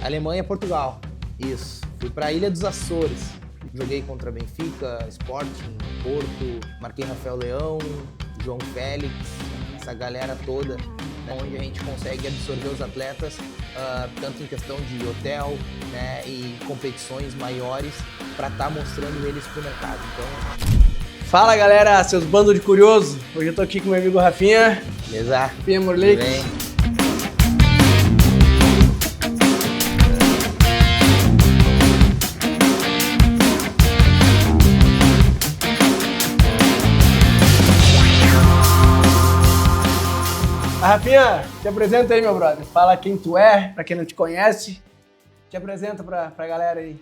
Alemanha, Portugal. Isso. Fui pra Ilha dos Açores. Joguei contra Benfica, Sporting, Porto, marquei Rafael Leão, João Félix, essa galera toda, né, onde a gente consegue absorver os atletas, tanto em questão de hotel, né, e competições maiores, para estar mostrando eles pro mercado. Então... Fala galera, seus bandos de curioso. Hoje eu tô aqui com meu amigo Rafinha. Beleza? Rafinha Morlix. Rafinha, te apresenta aí, meu brother. Fala quem tu é, pra quem não te conhece. Te apresenta pra galera aí.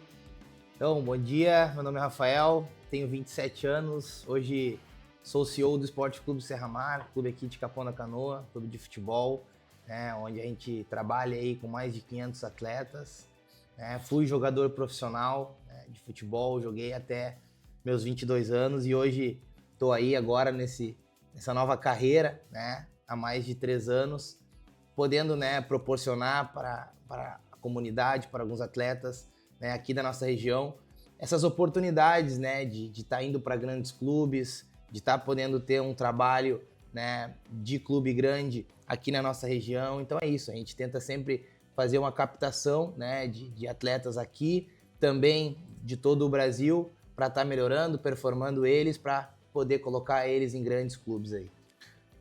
Então, bom dia. Meu nome é Rafael, tenho 27 anos. Hoje sou CEO do Esporte Clube Serra Mar, clube aqui de Capão da Canoa, clube de futebol, né, onde a gente trabalha aí com mais de 500 atletas. Né. Fui jogador profissional, né, de futebol, joguei até meus 22 anos e hoje estou aí agora nessa nova carreira, né, há mais de 3 anos, podendo, né, proporcionar para a comunidade, para alguns atletas, né, aqui da nossa região, essas oportunidades, né, de estar indo para grandes clubes, de estar podendo ter um trabalho, né, de clube grande aqui na nossa região. Então é isso, a gente tenta sempre fazer uma captação, né, de atletas aqui, também de todo o Brasil, para estar melhorando, performando eles, para poder colocar eles em grandes clubes aí.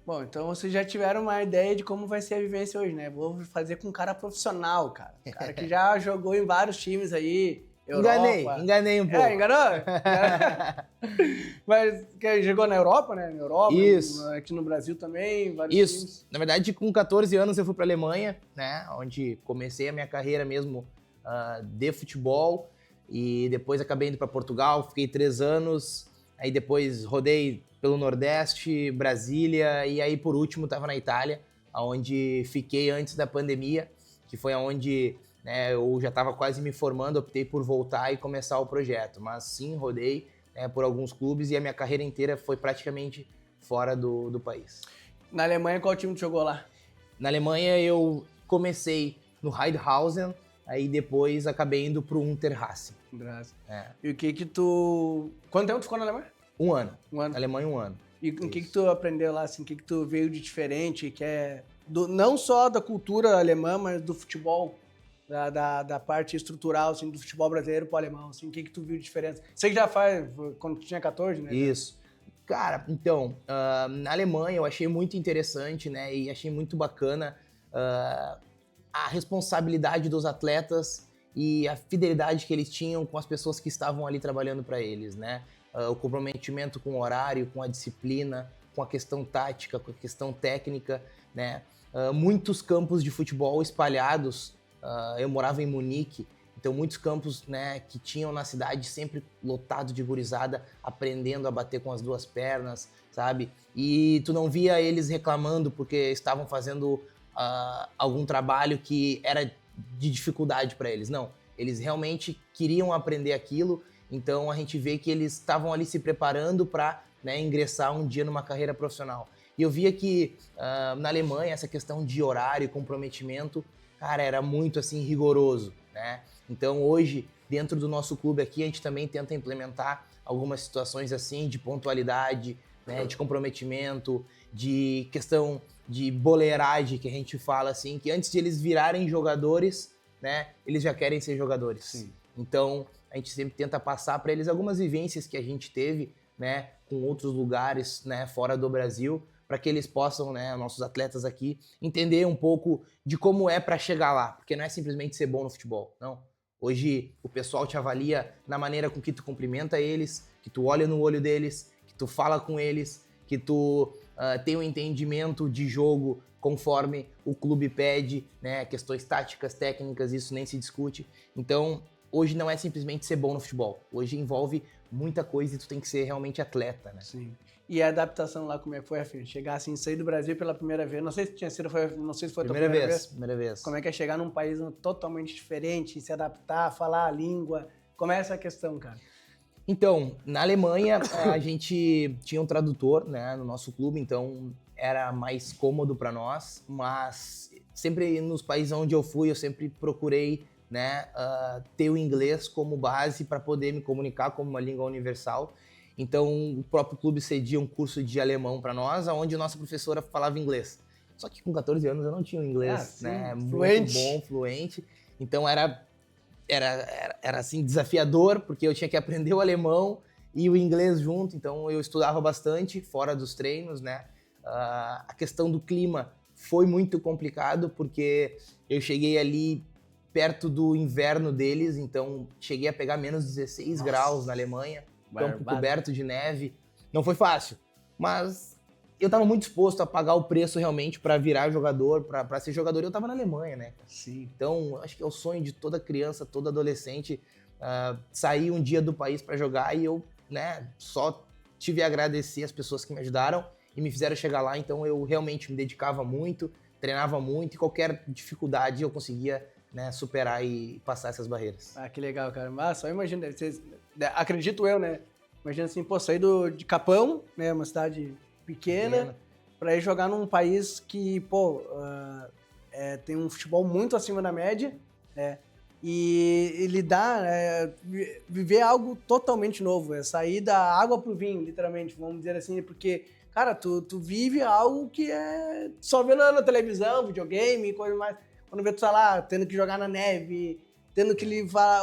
Bom, então vocês já tiveram uma ideia de como vai ser a vivência hoje, né? Vou fazer com um cara profissional, cara. Um cara que já jogou em vários times aí, Europa. Enganei um pouco. Enganou? Mas que jogou na Europa, né? Na Europa, isso. Aqui no Brasil também, vários times. Na verdade, com 14 anos eu fui para a Alemanha, né? Onde comecei a minha carreira mesmo de futebol. E depois acabei indo para Portugal, fiquei 3 anos. Aí depois rodei pelo Nordeste, Brasília, e aí por último estava na Itália, onde fiquei antes da pandemia, que foi onde, né, eu já estava quase me formando, optei por voltar e começar o projeto. Mas sim, rodei, né, por alguns clubes e a minha carreira inteira foi praticamente fora do país. Na Alemanha, qual time tu jogou lá? Na Alemanha eu comecei no Heidhausen, aí depois acabei indo pro Unterhaching. E o que tu... Quanto tempo tu ficou na Alemanha? 1 ano. Na Alemanha, 1 ano. E o que tu aprendeu lá, assim? O que tu veio de diferente, que é... não só da cultura alemã, mas do futebol, da parte estrutural, assim, do futebol brasileiro pro alemão, assim. O que tu viu de diferença? Você que já faz, quando tu tinha 14, né? Isso. Cara, então, na Alemanha eu achei muito interessante, né, e achei muito bacana a responsabilidade dos atletas e a fidelidade que eles tinham com as pessoas que estavam ali trabalhando para eles, né? O comprometimento com o horário, com a disciplina, com a questão tática, com a questão técnica, né? Muitos campos de futebol espalhados, eu morava em Munique, então muitos campos, né, que tinham na cidade sempre lotado de gurizada, aprendendo a bater com as 2 pernas, sabe? E tu não via eles reclamando porque estavam fazendo algum trabalho que era de dificuldade para eles, não. Eles realmente queriam aprender aquilo, então a gente vê que eles estavam ali se preparando para, né, ingressar um dia numa carreira profissional. E eu via que na Alemanha essa questão de horário e comprometimento, cara, era muito assim rigoroso, né? Então hoje, dentro do nosso clube aqui, a gente também tenta implementar algumas situações assim de pontualidade, né, de comprometimento, de questão de boleiragem, que a gente fala assim, que antes de eles virarem jogadores, né, eles já querem ser jogadores. Sim. Então, a gente sempre tenta passar para eles algumas vivências que a gente teve, né, com outros lugares, né, fora do Brasil, para que eles possam, né, nossos atletas aqui, entender um pouco de como é para chegar lá, porque não é simplesmente ser bom no futebol, não. Hoje o pessoal te avalia na maneira com que tu cumprimenta eles, que tu olha no olho deles, que tu fala com eles, que tu tem um entendimento de jogo conforme o clube pede, né, questões táticas, técnicas, isso nem se discute. Então, hoje não é simplesmente ser bom no futebol. Hoje envolve muita coisa e tu tem que ser realmente atleta, né? Sim. E a adaptação lá, como é que foi, Rafinha? Chegar assim, sair do Brasil pela primeira vez, não sei se foi a tua primeira vez. Primeira vez. Como é que é chegar num país totalmente diferente, se adaptar, falar a língua? Como é essa questão, cara? Então, na Alemanha, a gente tinha um tradutor, né, no nosso clube, então era mais cômodo para nós, mas sempre nos países onde eu fui, eu sempre procurei né, ter o inglês como base para poder me comunicar como uma língua universal. Então, o próprio clube cedia um curso de alemão para nós, onde a nossa professora falava inglês. Só que com 14 anos eu não tinha um inglês, né, muito bom, fluente. Então, era assim, desafiador, porque eu tinha que aprender o alemão e o inglês junto. Então, eu estudava bastante fora dos treinos, né. A questão do clima foi muito complicado, porque eu cheguei ali perto do inverno deles, então cheguei a pegar menos 16 graus na Alemanha, campo coberto de neve. Não foi fácil, mas eu estava muito disposto a pagar o preço realmente para virar jogador, para ser jogador. Eu estava na Alemanha, né? Sim. Então, acho que é o sonho de toda criança, todo adolescente, sair um dia do país para jogar, e eu, né, só tive a agradecer as pessoas que me ajudaram e me fizeram chegar lá. Então, eu realmente me dedicava muito, treinava muito, e qualquer dificuldade eu conseguia, né, superar e passar essas barreiras. Ah, que legal, cara. Mas só imagina, acredito eu, né? Imagina assim, pô, sair de Capão, né, uma cidade pequena, para ir jogar num país que, pô, tem um futebol muito acima da média, né? E lidar, viver algo totalmente novo, sair da água pro vinho, literalmente, vamos dizer assim, porque, cara, tu vive algo que só vendo na televisão, videogame, coisa mais. Quando vê tu tá lá, tendo que jogar na neve, tendo que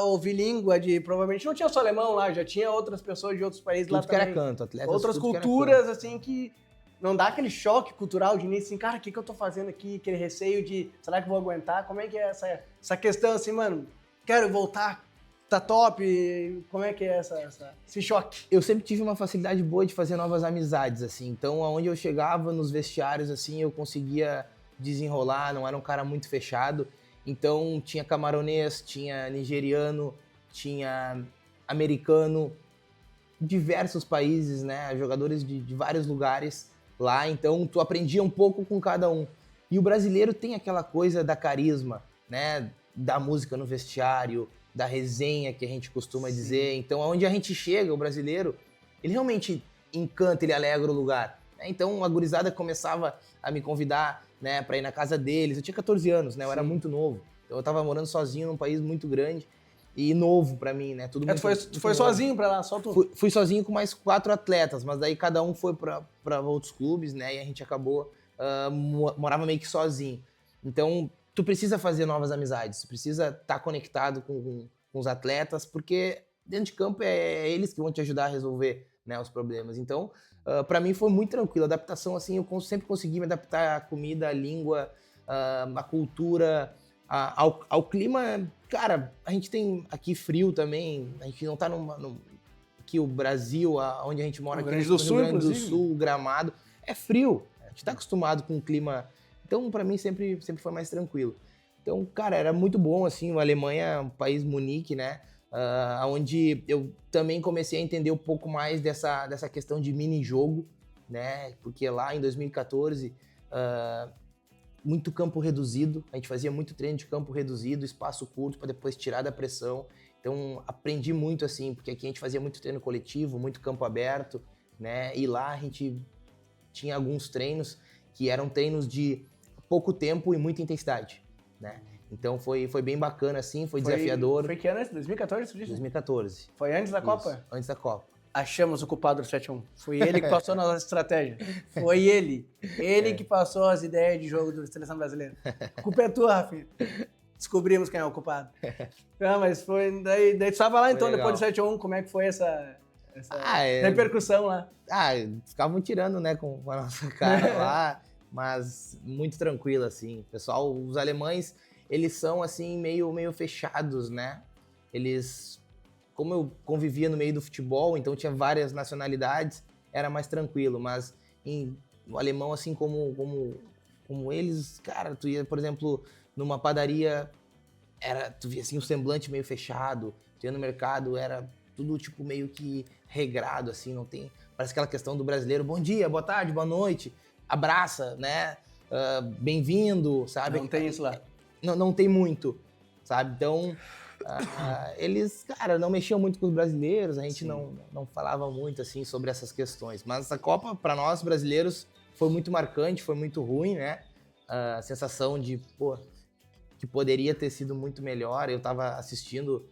ouvir língua provavelmente não tinha só alemão lá, já tinha outras pessoas de outros países tudo lá que também. Era canto, atletas, outras culturas, assim, que não dá aquele choque cultural de início, assim, cara, o que eu tô fazendo aqui? Aquele receio de, será que eu vou aguentar? Como é que é essa questão, assim, mano, quero voltar, tá top, como é que é esse choque? Eu sempre tive uma facilidade boa de fazer novas amizades, assim, então aonde eu chegava nos vestiários, assim, eu conseguia desenrolar, não era um cara muito fechado. Então tinha camaronês, tinha nigeriano, tinha americano, diversos países, né? Jogadores de vários lugares lá. Então tu aprendia um pouco com cada um. E o brasileiro tem aquela coisa da carisma, né? Da música no vestiário, da resenha que a gente costuma dizer. Então aonde a gente chega, o brasileiro, ele realmente encanta, ele alegra o lugar. Então a gurizada começava a me convidar, né, para ir na casa deles. Eu tinha 14 anos, né? Eu era muito novo. Então eu tava morando sozinho num país muito grande e novo para mim, né? Tudo muito, tu foi sozinho para lá, só tu? Fui sozinho com mais 4 atletas, mas daí cada um foi para outros clubes, né? E a gente acabou morava meio que sozinho. Então tu precisa fazer novas amizades, tu precisa estar conectado com os atletas, porque dentro de campo é eles que vão te ajudar a resolver, né, os problemas. Então para mim foi muito tranquilo. A adaptação, assim, eu sempre consegui me adaptar à comida, à língua, à cultura, ao clima. Cara, a gente tem aqui frio também, a gente não tá aqui o Brasil, onde a gente mora, aqui no Rio Grande do Sul, Gramado, é frio. A gente tá acostumado com o clima. Então, para mim, sempre foi mais tranquilo. Então, cara, era muito bom, assim, a Alemanha é um país, Munique, né? Onde eu também comecei a entender um pouco mais dessa questão de mini-jogo, né? Porque lá em 2014, muito campo reduzido, a gente fazia muito treino de campo reduzido, espaço curto para depois tirar da pressão. Então aprendi muito, assim, porque aqui a gente fazia muito treino coletivo, muito campo aberto, né? E lá a gente tinha alguns treinos que eram treinos de pouco tempo e muita intensidade, né? Então foi bem bacana, assim, foi desafiador. Foi que ano? 2014, tu disse? 2014. Foi antes da Copa? Isso, antes da Copa. Achamos o culpado do 7-1. Foi ele que passou na nossa estratégia. Foi ele. Ele que passou as ideias de jogo da seleção brasileira. A culpa é tua, Rafinha. Descobrimos quem é o culpado. Não, mas foi... Daí tu estava lá, então, legal. Depois do 7-1, como é que foi essa repercussão lá? Ficavam tirando, né, com a nossa cara lá, mas muito tranquilo, assim. Pessoal, os alemães, eles são, assim, meio fechados, né? Eles... Como eu convivia no meio do futebol, então tinha várias nacionalidades, era mais tranquilo. Mas no alemão, assim como eles, cara, tu ia, por exemplo, numa padaria, tu via assim, um semblante meio fechado. Tu ia no mercado, era tudo tipo meio que regrado, assim, não tem... Parece aquela questão do brasileiro, bom dia, boa tarde, boa noite, abraça, né? Bem-vindo, sabe? Não tem isso lá. Não tem muito, sabe? Então... eles, cara, não mexiam muito com os brasileiros, a gente não falava muito, assim, sobre essas questões. Mas a Copa, para nós, brasileiros, foi muito marcante, foi muito ruim, né? A sensação de, pô, que poderia ter sido muito melhor. Eu estava assistindo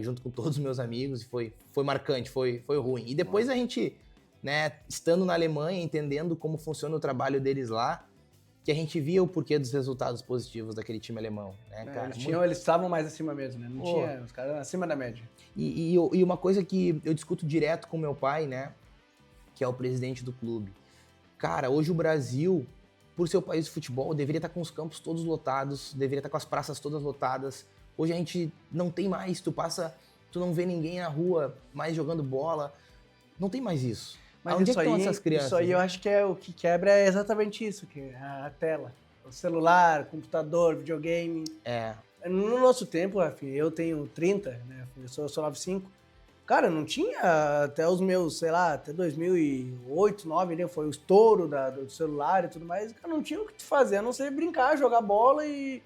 junto com todos os meus amigos e foi marcante, foi ruim. E depois a gente, né, estando na Alemanha, entendendo como funciona o trabalho deles lá, que a gente via o porquê dos resultados positivos daquele time alemão, né, cara? Eles estavam mais acima mesmo, né? Não tinha, os caras acima da média. E uma coisa que eu discuto direto com meu pai, né, que é o presidente do clube. Cara, hoje o Brasil, por ser o país de futebol, deveria estar com os campos todos lotados, deveria estar com as praças todas lotadas. Hoje a gente não tem mais, tu não vê ninguém na rua mais jogando bola. Não tem mais isso. Mas onde é que estão essas crianças? Isso aí eu acho que o que quebra é exatamente isso, que é a tela. O celular, computador, videogame. No nosso tempo, Rafinha, eu tenho 30, né? Eu sou 95. Cara, não tinha até os meus, sei lá, até 2008, 2009, né? Foi o estouro do celular e tudo mais. Cara, não tinha o que fazer, a não ser brincar, jogar bola e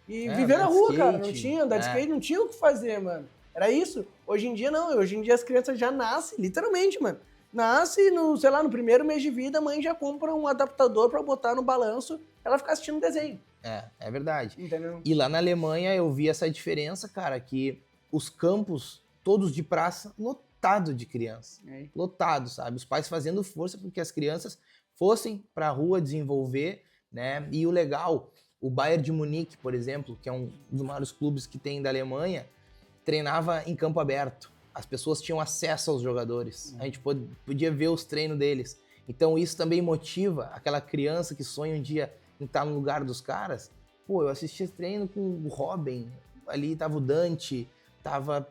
viver na rua, cara. Não tinha, andar de skate, não tinha o que fazer, mano. Era isso. Hoje em dia, não. Hoje em dia as crianças já nascem, literalmente, mano. Nasce, sei lá, no primeiro mês de vida, a mãe já compra um adaptador pra botar no balanço, ela ficar assistindo desenho. É verdade. Entendeu? E lá na Alemanha eu vi essa diferença, cara, que os campos todos de praça lotado de criança. Lotado, sabe? Os pais fazendo força para que as crianças fossem pra rua desenvolver, né? E o legal, o Bayern de Munique, por exemplo, que é um dos maiores clubes que tem da Alemanha, treinava em campo aberto. As pessoas tinham acesso aos jogadores. A gente podia ver os treinos deles. Então isso também motiva aquela criança que sonha um dia em estar no lugar dos caras. Pô, eu assisti esse treino com o Robin, ali tava o Dante, tava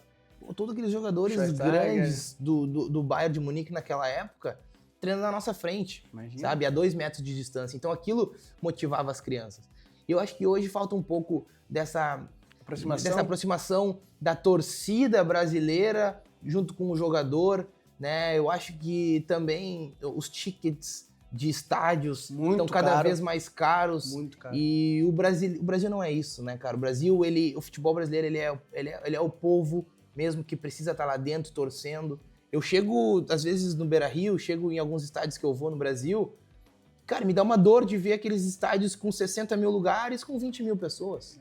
todos aqueles jogadores grandes do Bayern de Munique naquela época treinando na nossa frente, sabe? A 2 metros de distância. Então aquilo motivava as crianças. E eu acho que hoje falta um pouco dessa aproximação da torcida brasileira junto com o jogador, né? Eu acho que também os tickets de estádios estão cada vez mais caros. Muito caro. E o Brasil não é isso, né, cara? O Brasil, o futebol brasileiro, ele é o povo mesmo que precisa estar lá dentro torcendo. Eu chego, às vezes, no Beira-Rio, chego em alguns estádios que eu vou no Brasil, cara, me dá uma dor de ver aqueles estádios com 60 mil lugares com 20 mil pessoas.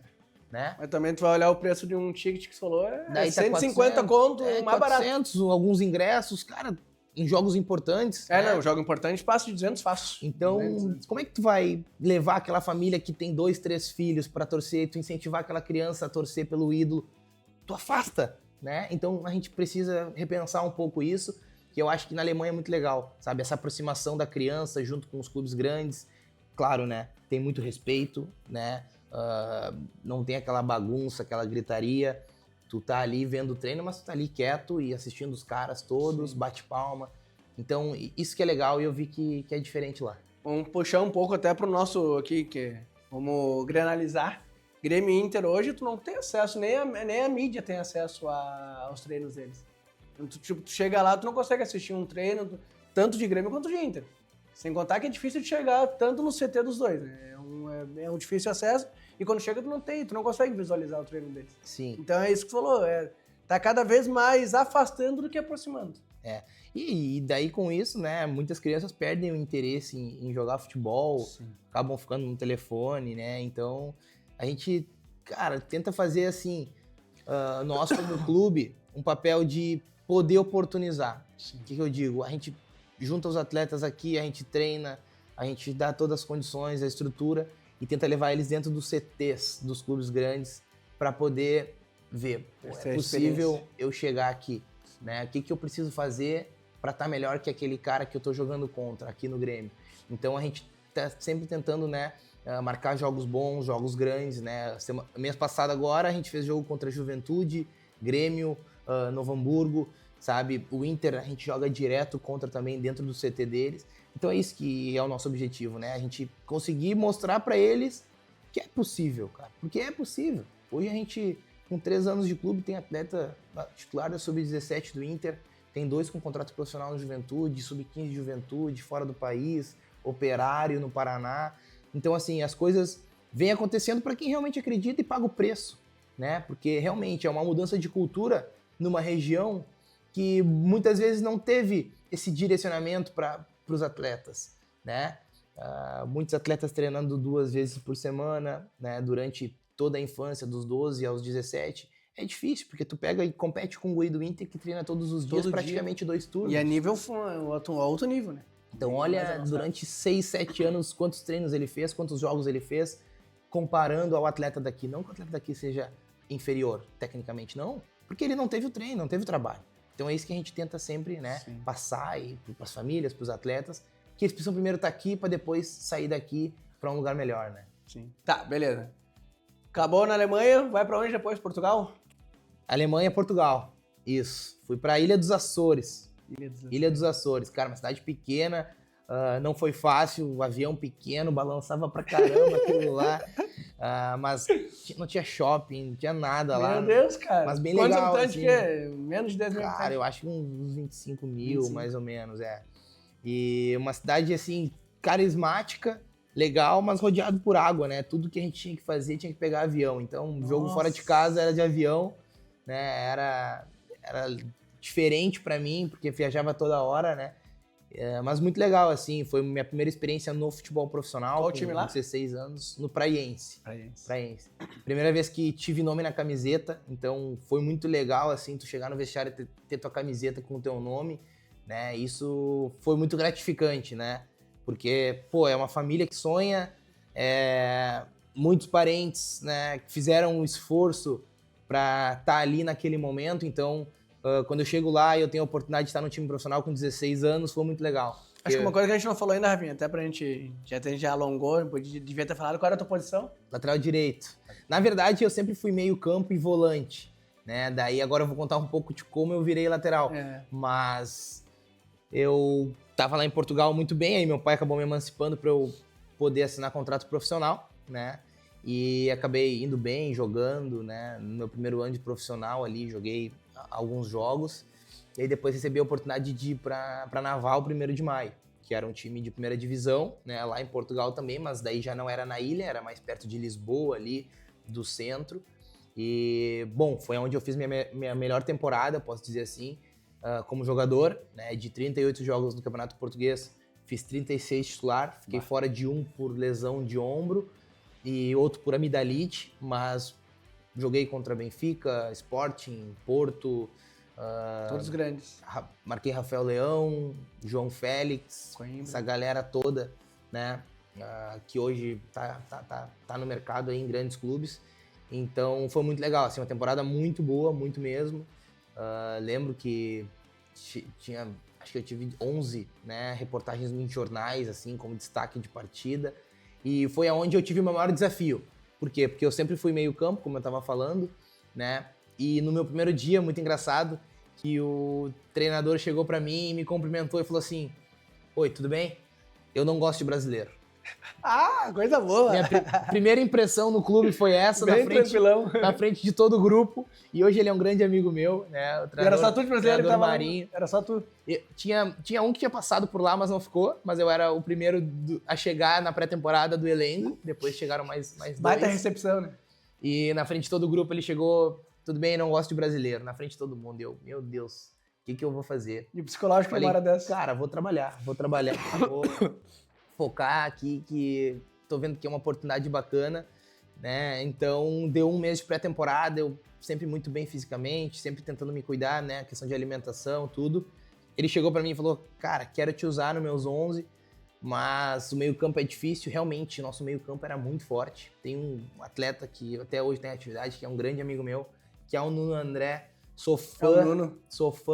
Né? Mas também tu vai olhar o preço de um ticket que você falou, daí 150 conto, mais 400, barato. Alguns ingressos, cara, em jogos importantes. Né? Não, jogo importante passa de 200 fácil. Então, 200. Como é que tu vai levar aquela família que tem 2, 3 filhos pra torcer, tu incentivar aquela criança a torcer pelo ídolo? Tu afasta, né? Então a gente precisa repensar um pouco isso, que eu acho que na Alemanha é muito legal, sabe? Essa aproximação da criança junto com os clubes grandes. Claro, né? Tem muito respeito, né? Não tem aquela bagunça, aquela gritaria. Tu tá ali vendo o treino, mas tu tá ali quieto e assistindo os caras todos, bate palma. Então, isso que é legal e eu vi que é diferente lá. Vamos puxar um pouco até pro nosso aqui, vamos granalizar. Grêmio e Inter hoje, tu não tem acesso, nem a mídia tem acesso aos treinos deles. Então, tu chega lá, tu não consegue assistir um treino, tanto de Grêmio quanto de Inter. Sem contar que é difícil de chegar tanto no CT dos dois, né? É um difícil acesso e quando chega tu não consegue visualizar o treino deles. Sim. Então é isso que tu falou, tá cada vez mais afastando do que aproximando. E daí com isso, né, muitas crianças perdem o interesse em jogar futebol, acabam ficando no telefone, né? Então a gente, cara, tenta fazer assim, nós como clube, um papel de poder oportunizar. O que eu digo? A gente junta os atletas aqui, a gente treina, a gente dá todas as condições, a estrutura e tenta levar eles dentro dos CTs dos clubes grandes para poder ver, é possível eu chegar aqui, né? O que eu preciso fazer para estar melhor que aquele cara que eu tô jogando contra aqui no Grêmio. Então a gente tá sempre tentando, né, marcar jogos bons, jogos grandes, né? Mês passado agora a gente fez jogo contra a Juventude, Grêmio, Novo Hamburgo, sabe? O Inter a gente joga direto contra também dentro do CT deles. Então é isso que é o nosso objetivo, né? A gente conseguir mostrar para eles que é possível, cara. Porque é possível. Hoje a gente, com 3 anos de clube, tem atleta titular da Sub-17 do Inter, tem 2 com contrato profissional no Juventude, Sub-15 de Juventude, fora do país, Operário no Paraná. Então, assim, as coisas vêm acontecendo para quem realmente acredita e paga o preço, né? Porque realmente é uma mudança de cultura numa região que muitas vezes não teve esse direcionamento para os atletas, né? Muitos atletas treinando 2 vezes por semana, né? Durante toda a infância, dos 12 aos 17, é difícil, porque tu pega e compete com o guri do Inter que treina todos os dias, praticamente 2 turnos. E é nível alto nível, né? Então olha, durante 6, 7 anos, quantos treinos ele fez, quantos jogos ele fez, comparando ao atleta daqui. Não que o atleta daqui seja inferior, tecnicamente, não, porque ele não teve o treino, não teve o trabalho. Então é isso que a gente tenta sempre, né, passar aí para as famílias, para os atletas, que eles precisam primeiro estar aqui para depois sair daqui para um lugar melhor, né? Sim. Tá, beleza. Acabou na Alemanha, vai para onde depois? Portugal? Alemanha, Portugal. Isso. Fui para Ilha dos Açores. Ilha dos Açores. Cara, uma cidade pequena, não foi fácil, o avião pequeno, balançava pra caramba aquilo lá. Mas não tinha shopping, não tinha nada lá. Meu Deus, cara. Mas bem Quantos legal, habitantes assim. que é? Menos de 10 mil Cara, habitantes? eu acho que uns 25 mil, mais ou menos, é. E uma cidade, assim, carismática, legal, mas rodeado por água, né? Tudo que a gente tinha que fazer tinha que pegar avião. Então, o jogo fora de casa era de avião, né? Era diferente pra mim, porque viajava toda hora, né? Mas muito legal, assim, foi minha primeira experiência no futebol profissional. Qual time lá? Com 16 anos, no Praiense. Praiense. Primeira vez que tive nome na camiseta, então foi muito legal, assim, tu chegar no vestiário e ter tua camiseta com o teu nome, né? Isso foi muito gratificante, né? Porque, pô, é uma família que sonha, muitos parentes, né, que fizeram um esforço pra estar ali naquele momento, então... quando eu chego lá e eu tenho a oportunidade de estar no time profissional com 16 anos, foi muito legal. Acho que uma coisa que a gente não falou ainda, Rafinha, até pra gente, já alongou, devia ter falado, qual era a tua posição? Lateral direito. Na verdade, eu sempre fui meio campo e volante, né? Daí agora eu vou contar um pouco de como eu virei lateral. Mas eu tava lá em Portugal muito bem, aí meu pai acabou me emancipando para eu poder assinar contrato profissional, né? E acabei indo bem, jogando, né? No meu primeiro ano de profissional ali, joguei alguns jogos. E aí depois recebi a oportunidade de ir para Naval 1º de Maio, que era um time de primeira divisão, né? Lá em Portugal também, mas daí já não era na ilha, era mais perto de Lisboa ali, do centro. E, bom, foi onde eu fiz minha melhor temporada, posso dizer assim, como jogador, né? De 38 jogos no Campeonato Português, fiz 36 titular, fiquei fora de um por lesão de ombro, e outro por amidalite, mas joguei contra Benfica, Sporting, Porto. Todos grandes. Marquei Rafael Leão, João Félix, Coimbra. Essa galera toda, né? Que hoje tá no mercado aí em grandes clubes. Então foi muito legal, assim, uma temporada muito boa, muito mesmo. Lembro que acho que eu tive 11, né, reportagens em jornais, assim, como destaque de partida. E foi aonde eu tive o meu maior desafio. Por quê? Porque eu sempre fui meio campo, como eu tava falando, né? E no meu primeiro dia, muito engraçado, que o treinador chegou pra mim e me cumprimentou e falou assim: "Oi, tudo bem? Eu não gosto de brasileiro." Ah, coisa boa! Minha primeira impressão no clube foi essa, Bem tranquilão. na frente de todo o grupo. E hoje ele é um grande amigo meu, né? E era só tu de brasileiro que tava Marinho. Era só tu. Tinha um que tinha passado por lá, mas não ficou. Mas eu era o primeiro a chegar na pré-temporada do elenco. Depois chegaram mais dois. Baita recepção, né? E na frente de todo o grupo ele chegou: "Tudo bem, não gosto de brasileiro." Na frente de todo mundo. Eu, meu Deus, o que eu vou fazer? E o psicológico Falei, uma hora dessa. cara, vou trabalhar. Vou focar aqui, que tô vendo que é uma oportunidade bacana, né? Então, deu um mês de pré-temporada, eu sempre muito bem fisicamente, sempre tentando me cuidar, né? Questão de alimentação, tudo. Ele chegou pra mim e falou: "Cara, quero te usar nos meus 11, mas o meio-campo é difícil." Realmente, nosso meio-campo era muito forte. Tem um atleta que até hoje tem atividade, que é um grande amigo meu, que é o Nuno André. Sou fã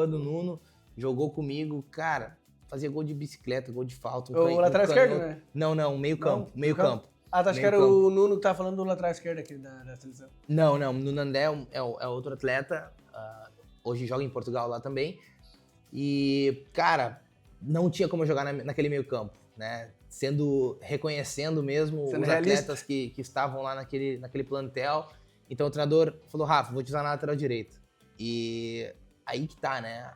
do Nuno, jogou comigo, cara, fazia gol de bicicleta, gol de falta. O lateral esquerdo, né? Não, meio-campo. Meio-campo. Ah, tá, acho que era o Nuno que tava falando do lateral esquerdo aqui da seleção. Não, o Nuno André é outro atleta, hoje joga em Portugal lá também. E, cara, não tinha como jogar naquele meio-campo, né? Reconhecendo mesmo os atletas que estavam lá naquele plantel. Então o treinador falou: "Rafa, vou te usar na lateral direita." E aí que tá, né?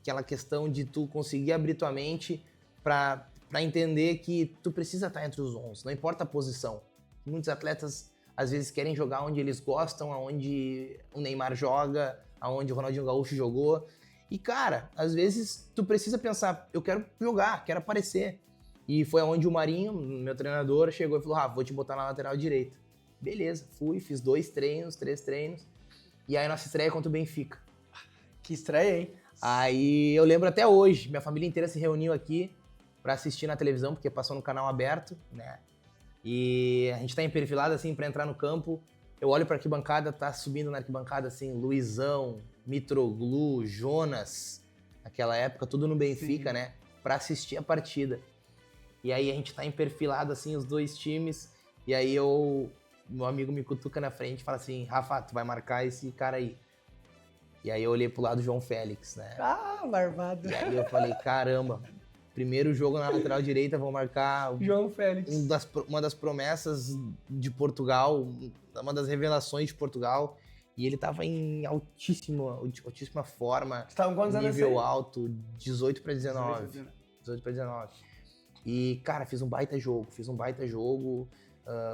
Aquela questão de tu conseguir abrir tua mente pra entender que tu precisa estar entre os 11, não importa a posição. Muitos atletas, às vezes, querem jogar onde eles gostam, aonde o Neymar joga, aonde o Ronaldinho Gaúcho jogou. E, cara, às vezes tu precisa pensar: eu quero jogar, quero aparecer. E foi onde o Marinho, meu treinador, chegou e falou: "Ah, vou te botar na lateral direita." beleza, fui, fiz 2 treinos, 3 treinos. E aí nossa estreia contra o Benfica. Que estreia, hein? Aí eu lembro até hoje, minha família inteira se reuniu aqui pra assistir na televisão, porque passou no canal aberto, né? E a gente tá perfilado assim pra entrar no campo. Eu olho pra arquibancada, tá subindo na arquibancada assim, Luizão, Mitroglou, Jonas, naquela época, tudo no Benfica, né? Pra assistir a partida. E aí a gente tá perfilado assim, os 2 times. E aí meu amigo me cutuca na frente e fala assim, Rafa, tu vai marcar esse cara aí. E aí eu olhei pro lado do João Félix, né? Ah, barbado. E aí eu falei, caramba, primeiro jogo na lateral direita, vou marcar João Félix. uma das promessas de Portugal, uma das revelações de Portugal. E ele tava em altíssima forma. Estavam quantos anos nível aí? alto, 18 para 19. 18 para 19. E, cara, fiz um baita jogo.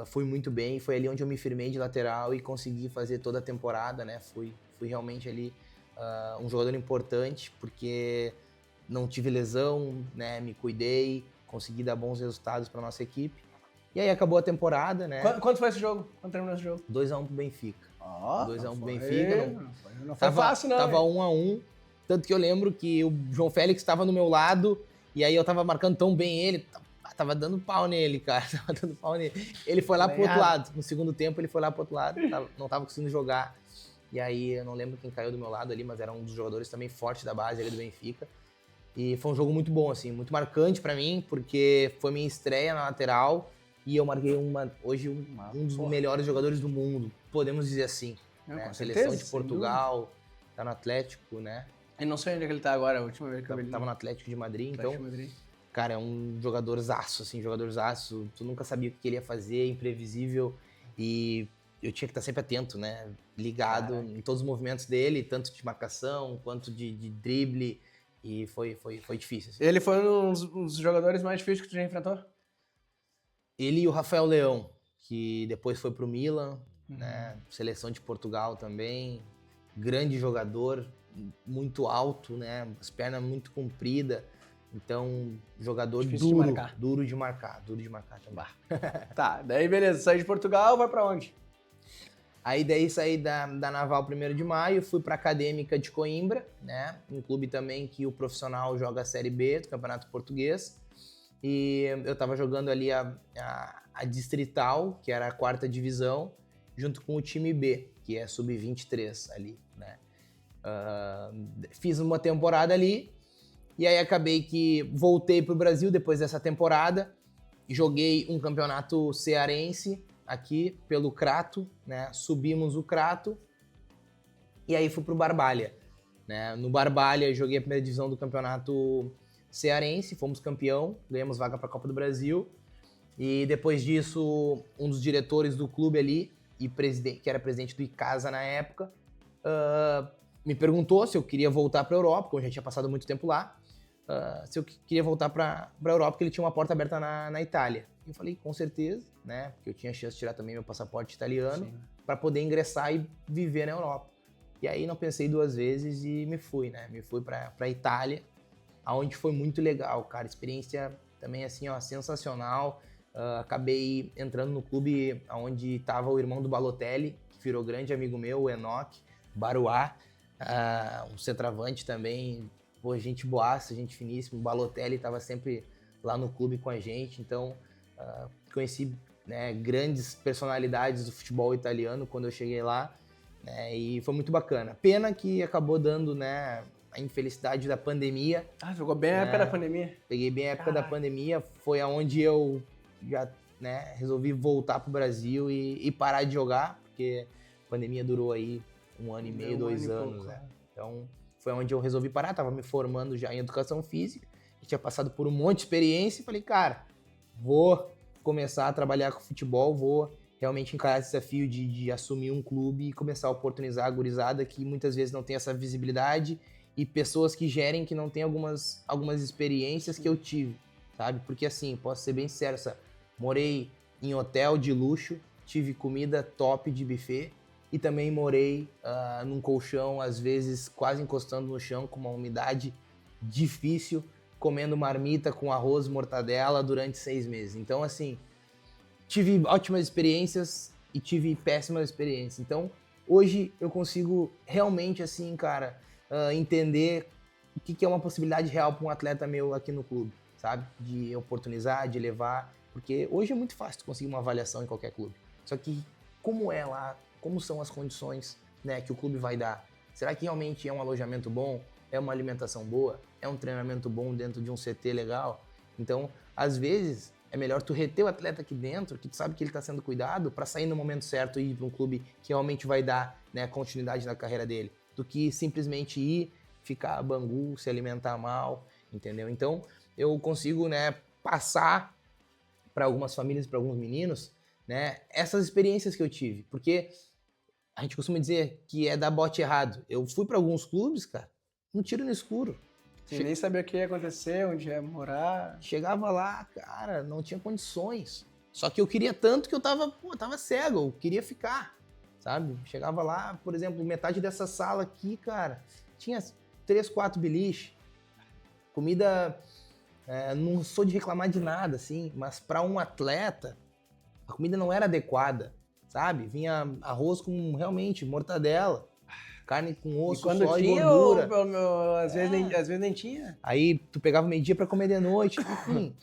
Fui muito bem. Foi ali onde eu me firmei de lateral e consegui fazer toda a temporada, né? Fui realmente ali um jogador importante, porque não tive lesão, né? Me cuidei, consegui dar bons resultados para nossa equipe. E aí acabou a temporada, né? Quanto foi esse jogo? Quando terminou esse jogo? 2-1 pro Benfica. 2-1 pro Benfica. Não foi fácil, não. Tava 1-1. Tanto que eu lembro que o João Félix estava no meu lado, e aí eu tava marcando tão bem ele, tava dando pau nele, cara. Tava dando pau nele. Ele foi lá pro outro lado. No segundo tempo, ele foi lá pro outro lado, não tava conseguindo jogar. E aí, eu não lembro quem caiu do meu lado ali, mas era um dos jogadores também fortes da base ali do Benfica. E foi um jogo muito bom, assim, muito marcante pra mim, porque foi minha estreia na lateral e eu marquei hoje um dos melhores jogadores do mundo, podemos dizer assim. Né? Seleção de Portugal, tá no Atlético, né? E não sei onde é que ele tá agora, a última vez que eu vi ele. Tava no Atlético de Madrid, então... Cara, é um jogadorzaço, assim, jogadorzaço. Tu nunca sabia o que ele ia fazer, imprevisível. E eu tinha que estar sempre atento, né? Ligado em todos os movimentos dele, tanto de marcação quanto de drible. E foi difícil. Assim. Ele foi um dos jogadores mais difíceis que tu já enfrentou? Ele e o Rafael Leão, que depois foi pro Milan, né? Seleção de Portugal também. Grande jogador, muito alto, né? As pernas muito compridas. Então, jogador duro de marcar também. Tá, daí beleza, saí de Portugal, vai pra onde? Aí daí saí da Naval 1º de Maio, fui pra Acadêmica de Coimbra, né? Um clube também que o profissional joga a Série B do Campeonato Português. E eu tava jogando ali a Distrital, que era a 4ª divisão, junto com o time B, que é Sub-23 ali, né? Fiz uma temporada ali, e aí acabei que voltei pro Brasil depois dessa temporada, joguei um campeonato cearense aqui pelo Crato, né? Subimos o Crato, e aí fui pro Barbalha, né? No Barbalha joguei a 1ª divisão do campeonato cearense, fomos campeão, ganhamos vaga pra Copa do Brasil, e depois disso, um dos diretores do clube ali, que era presidente do Icasa na época, me perguntou se eu queria voltar pra Europa, porque eu já tinha passado muito tempo lá, se eu queria voltar pra Europa, porque ele tinha uma porta aberta na Itália. Eu falei, com certeza, né? Porque eu tinha chance de tirar também meu passaporte italiano para poder ingressar e viver na Europa. E aí não pensei 2 vezes e me fui, né? Me fui pra Itália, onde foi muito legal, cara. Experiência também, assim, ó, sensacional. Acabei entrando no clube onde estava o irmão do Balotelli, que virou grande amigo meu, o Enoch Baruá, um centroavante também. Pô, gente boaça, gente finíssima. O Balotelli estava sempre lá no clube com a gente, então conheci, né, grandes personalidades do futebol italiano quando eu cheguei lá, né, e foi muito bacana. Pena que acabou dando, né, a infelicidade da pandemia. Jogou bem a época da pandemia? Peguei bem a época da pandemia, foi aonde eu já, né, resolvi voltar pro Brasil e parar de jogar, porque a pandemia durou aí 1 ano e meio, 2 anos, né? Então foi onde eu resolvi parar, tava me formando já em educação física, tinha passado por um monte de experiência e falei, cara, vou começar a trabalhar com futebol, vou realmente encarar esse desafio de assumir um clube e começar a oportunizar a gurizada que muitas vezes não tem essa visibilidade e pessoas que gerem que não tem algumas experiências que eu tive, sabe? Porque assim, posso ser bem sincero, morei em hotel de luxo, tive comida top de buffet, e também morei num colchão, às vezes quase encostando no chão, com uma umidade difícil, comendo marmita com arroz e mortadela durante 6 meses. Então, assim, tive ótimas experiências, e tive péssimas experiências. Então, hoje eu consigo realmente, assim, cara, entender o que é uma possibilidade real para um atleta meu aqui no clube, sabe? De oportunizar, de levar, porque hoje é muito fácil tu conseguir uma avaliação em qualquer clube. Só que como é lá, como são as condições, né, que o clube vai dar? Será que realmente é um alojamento bom? É uma alimentação boa? É um treinamento bom dentro de um CT legal? Então, às vezes, é melhor tu reter o atleta aqui dentro, que tu sabe que ele está sendo cuidado, para sair no momento certo e ir para um clube que realmente vai dar, né, continuidade na carreira dele, do que simplesmente ir, ficar bangu, se alimentar mal, entendeu? Então, eu consigo, né, passar para algumas famílias, para alguns meninos, né, essas experiências que eu tive, porque a gente costuma dizer que é dar bote errado. Eu fui para alguns clubes, cara, um tiro no escuro. Sem nem saber o que ia acontecer, onde ia morar. Chegava lá, cara, não tinha condições. Só que eu queria tanto que eu tava cego, eu queria ficar, sabe? Chegava lá, por exemplo, metade dessa sala aqui, cara, tinha 3, 4 beliche. Comida, não sou de reclamar de nada, assim, mas para um atleta, a comida não era adequada, sabe? Vinha arroz com, realmente, mortadela, carne com osso, quando só tinha, e gordura. Às vezes nem tinha. Aí tu pegava meio-dia pra comer de noite. Enfim,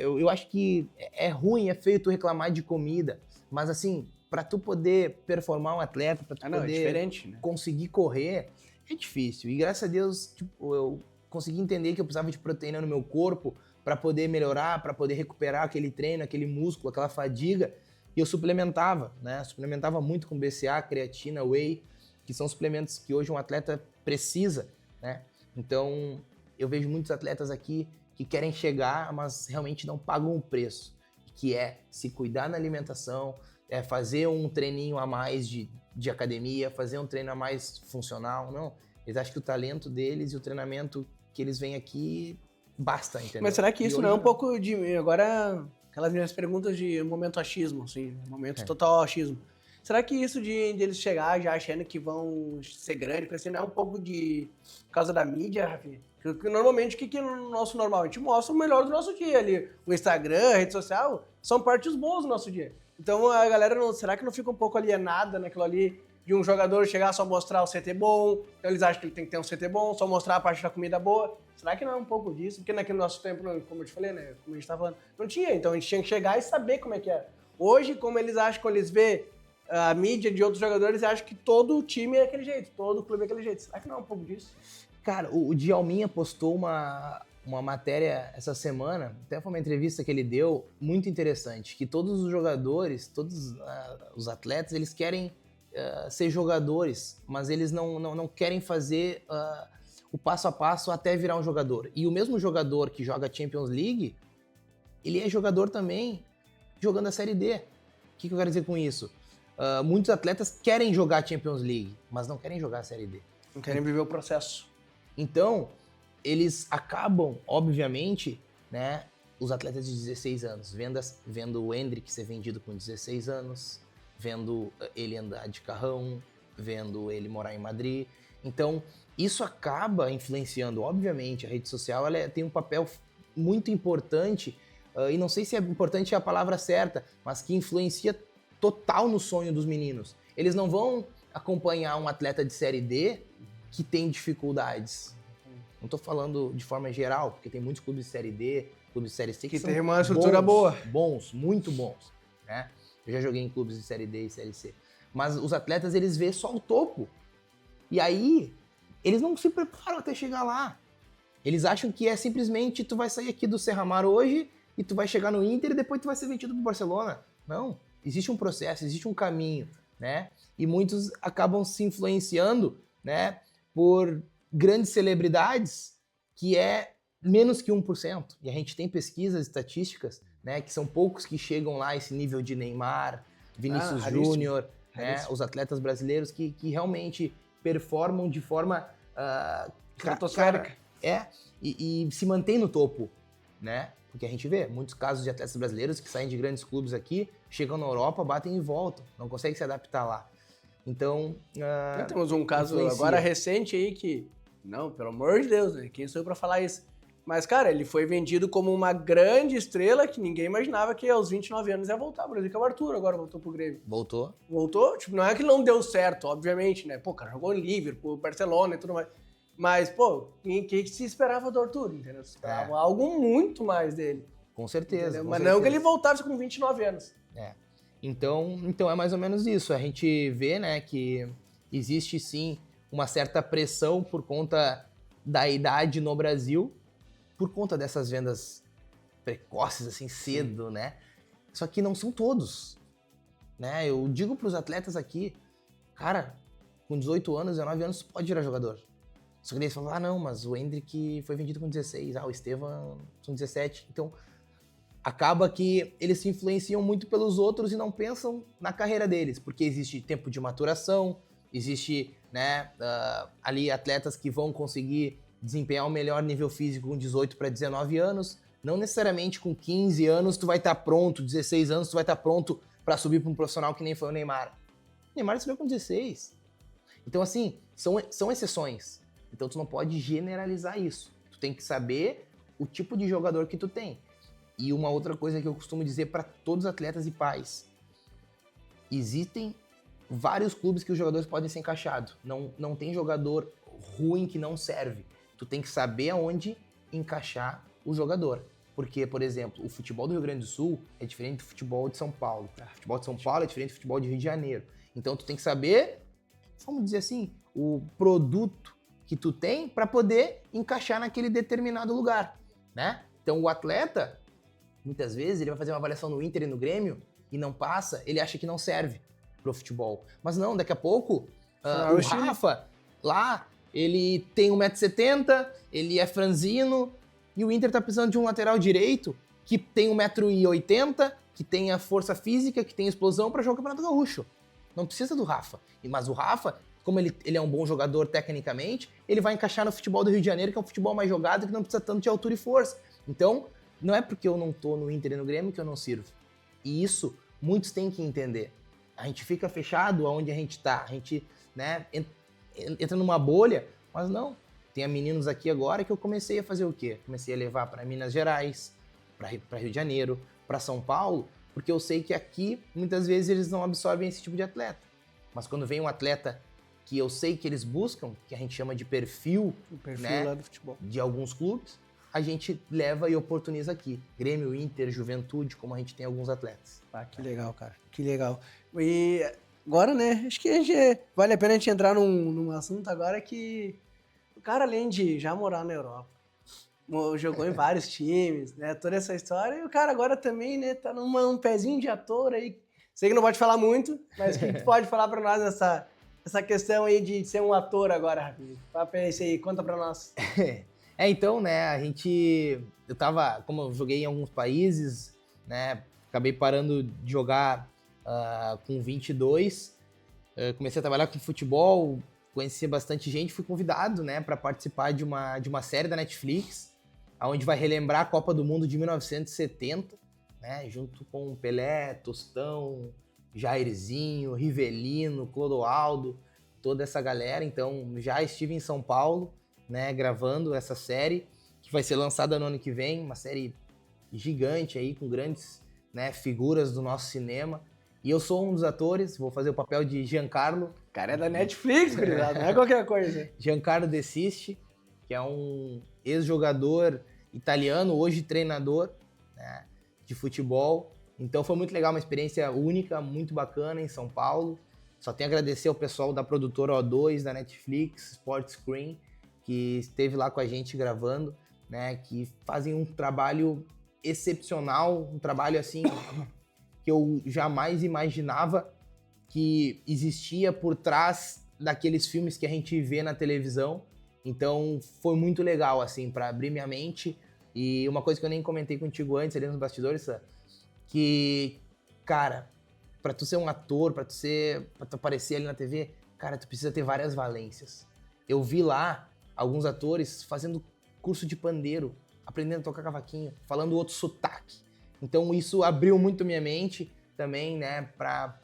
eu acho que é ruim, é feio tu reclamar de comida. Mas assim, pra tu poder performar um atleta, pra tu É poder diferente, né? conseguir correr, é difícil. E graças a Deus, tipo, eu consegui entender que eu precisava de proteína no meu corpo pra poder melhorar, pra poder recuperar aquele treino, aquele músculo, aquela fadiga. E eu suplementava, né? Suplementava muito com BCA, creatina, whey, que são suplementos que hoje um atleta precisa, né? Então, eu vejo muitos atletas aqui que querem chegar, mas realmente não pagam o preço, que é se cuidar na alimentação, é fazer um treininho a mais de academia, fazer um treino a mais funcional, não. Eles acham que o talento deles e o treinamento que eles vêm aqui basta, entendeu? Mas será que isso E não é um hoje pouco de... Agora, aquelas minhas perguntas de momento achismo, assim, momento total achismo. Será que isso de eles chegar já achando que vão ser grandes, assim, não é um pouco por causa da mídia, Rafi? Porque normalmente, o que é o nosso normal? A gente mostra o melhor do nosso dia ali. O Instagram, a rede social, são partes boas do nosso dia. Então a galera, será que não fica um pouco alienada naquilo ali de um jogador chegar só mostrar o CT bom? Então eles acham que ele tem que ter um CT bom, só mostrar a parte da comida boa. Será que não é um pouco disso? Porque naquele nosso tempo, como eu te falei, né? Como a gente tava falando, não tinha. Então a gente tinha que chegar e saber como é que era. Hoje, como eles acham, quando eles vê a mídia de outros jogadores, acham que todo time é aquele jeito, todo clube é aquele jeito. Será que não é um pouco disso? Cara, o Djalminha postou uma matéria essa semana, até foi uma entrevista que ele deu, muito interessante, que todos os jogadores, todos os atletas, eles querem ser jogadores, mas eles não querem fazer o passo a passo até virar um jogador. E o mesmo jogador que joga Champions League, ele é jogador também jogando a Série D. O que eu quero dizer com isso? Muitos atletas querem jogar Champions League, mas não querem jogar a Série D. Não querem viver o processo. Então, eles acabam, obviamente, né, os atletas de 16 anos, vendo o Endrick ser vendido com 16 anos, vendo ele andar de carrão, vendo ele morar em Madrid. Então, isso acaba influenciando, obviamente, a rede social tem um papel muito importante, e não sei se é importante a palavra certa, mas que influencia total no sonho dos meninos. Eles não vão acompanhar um atleta de Série D que tem dificuldades. Não estou falando de forma geral, porque tem muitos clubes de Série D, clubes de Série C que são tem uma estrutura boa. Bons, muito bons, né? Eu já joguei em clubes de Série D e Série C. Mas os atletas, eles vêem só o topo. E aí, eles não se preparam até chegar lá. Eles acham que é simplesmente tu vai sair aqui do Serramar hoje e tu vai chegar no Inter e depois tu vai ser vendido pro Barcelona. Não. Existe um processo, existe um caminho, né? E muitos acabam se influenciando, né, por grandes celebridades que é menos que 1%. E a gente tem pesquisas estatísticas, né, que são poucos que chegam lá a esse nível de Neymar, Vinícius Júnior, né, os atletas brasileiros que realmente performam de forma estratosférica. E se mantém no topo, né? Porque a gente vê muitos casos de atletas brasileiros que saem de grandes clubes aqui, chegam na Europa, batem e voltam, não conseguem se adaptar lá. Então, temos um caso agora recente aí que, não, pelo amor de Deus, né? Quem sou eu pra falar isso? Mas, cara, ele foi vendido como uma grande estrela que ninguém imaginava que aos 29 anos ia voltar pro Brasil, que é o Arthur agora voltou pro Grêmio. Voltou? Voltou, tipo, não é que não deu certo, obviamente, né? Pô, cara, jogou em Liverpool, Barcelona e tudo mais. Mas, pô, o que se esperava do Arthur, entendeu? Se esperava algo muito mais dele. Com certeza. Mas não que ele voltasse com 29 anos. Então é mais ou menos isso. A gente vê, né, que existe sim uma certa pressão por conta da idade no Brasil, por conta dessas vendas precoces, assim, cedo, né? Só que não são todos, né? Eu digo pros atletas aqui, cara, com 18 anos, 19 anos, tu pode virar jogador. Só que eles falam, não, mas o Endrick foi vendido com 16, o Estevam são 17. Então, acaba que eles se influenciam muito pelos outros e não pensam na carreira deles, porque existe tempo de maturação, existe, né, ali atletas que vão conseguir desempenhar um melhor nível físico com 18 para 19 anos, não necessariamente com 15 anos tu vai estar pronto, 16 anos tu vai estar pronto para subir para um profissional que nem foi o Neymar. O Neymar subiu com 16. Então, assim, são exceções. Então tu não pode generalizar isso. Tu tem que saber o tipo de jogador que tu tem. E uma outra coisa que eu costumo dizer para todos os atletas e pais, existem vários clubes que os jogadores podem ser encaixados. Não tem jogador ruim que não serve. Tu tem que saber aonde encaixar o jogador. Porque, por exemplo, o futebol do Rio Grande do Sul é diferente do futebol de São Paulo. O futebol de São Paulo é diferente do futebol de Rio de Janeiro. Então tu tem que saber, vamos dizer assim, o produto que tu tem para poder encaixar naquele determinado lugar, né? Então o atleta, muitas vezes, ele vai fazer uma avaliação no Inter e no Grêmio e não passa, ele acha que não serve pro futebol. Mas não, daqui a pouco, o Rafa, lá, ele tem 1,70 m, ele é franzino, e o Inter tá precisando de um lateral direito que tem 1,80 m, que tem a força física, que tem explosão para jogar o Campeonato Gaúcho. Não precisa do Rafa. Mas o Rafa, como ele é um bom jogador tecnicamente, ele vai encaixar no futebol do Rio de Janeiro, que é um futebol mais jogado, que não precisa tanto de altura e força. Então, não é porque eu não tô no Inter e no Grêmio que eu não sirvo. E isso, muitos têm que entender. A gente fica fechado aonde a gente tá. A gente, né, entra numa bolha, mas não. Tem meninos aqui agora que eu comecei a fazer o quê? Comecei a levar para Minas Gerais, para Rio de Janeiro, para São Paulo, porque eu sei que aqui, muitas vezes, eles não absorvem esse tipo de atleta. Mas quando vem um atleta que eu sei que eles buscam, que a gente chama de perfil, né, lá do futebol, de alguns clubes, a gente leva e oportuniza aqui. Grêmio, Inter, Juventude, como a gente tem alguns atletas. Ah, que legal, cara. Que legal. E agora, né, acho que vale a pena a gente entrar num assunto agora que o cara, além de já morar na Europa, jogou em vários times, né, toda essa história, e o cara agora também, né, tá num pezinho de ator aí. Sei que não pode falar muito, mas o que tu pode falar pra nós essa questão aí de ser um ator agora, rapidinho? Papo é esse aí, conta pra nós. Então, né, como eu joguei em alguns países, né, acabei parando de jogar com 22, comecei a trabalhar com futebol, conheci bastante gente, fui convidado, né, para participar de uma série da Netflix, onde vai relembrar a Copa do Mundo de 1970, né, junto com Pelé, Tostão, Jairzinho, Rivelino, Clodoaldo, toda essa galera. Então, já estive em São Paulo, né, gravando essa série, que vai ser lançada no ano que vem, uma série gigante aí, com grandes, né, figuras do nosso cinema. E eu sou um dos atores, vou fazer o papel de Giancarlo. O cara é da Netflix, cuidado, não é qualquer coisa. Giancarlo De Sisti, que é um ex-jogador italiano, hoje treinador, né, de futebol. Então foi muito legal, uma experiência única, muito bacana em São Paulo. Só tenho a agradecer ao pessoal da produtora O2, da Netflix, Sport Screen, que esteve lá com a gente gravando, né, que fazem um trabalho excepcional, um trabalho assim que eu jamais imaginava que existia por trás daqueles filmes que a gente vê na televisão. Então foi muito legal, assim, para abrir minha mente. E uma coisa que eu nem comentei contigo antes, ali nos bastidores, que, cara, pra tu ser um ator, pra tu aparecer ali na TV, cara, tu precisa ter várias valências. Eu vi lá alguns atores fazendo curso de pandeiro, aprendendo a tocar cavaquinho, falando outro sotaque. Então isso abriu muito minha mente também, né, para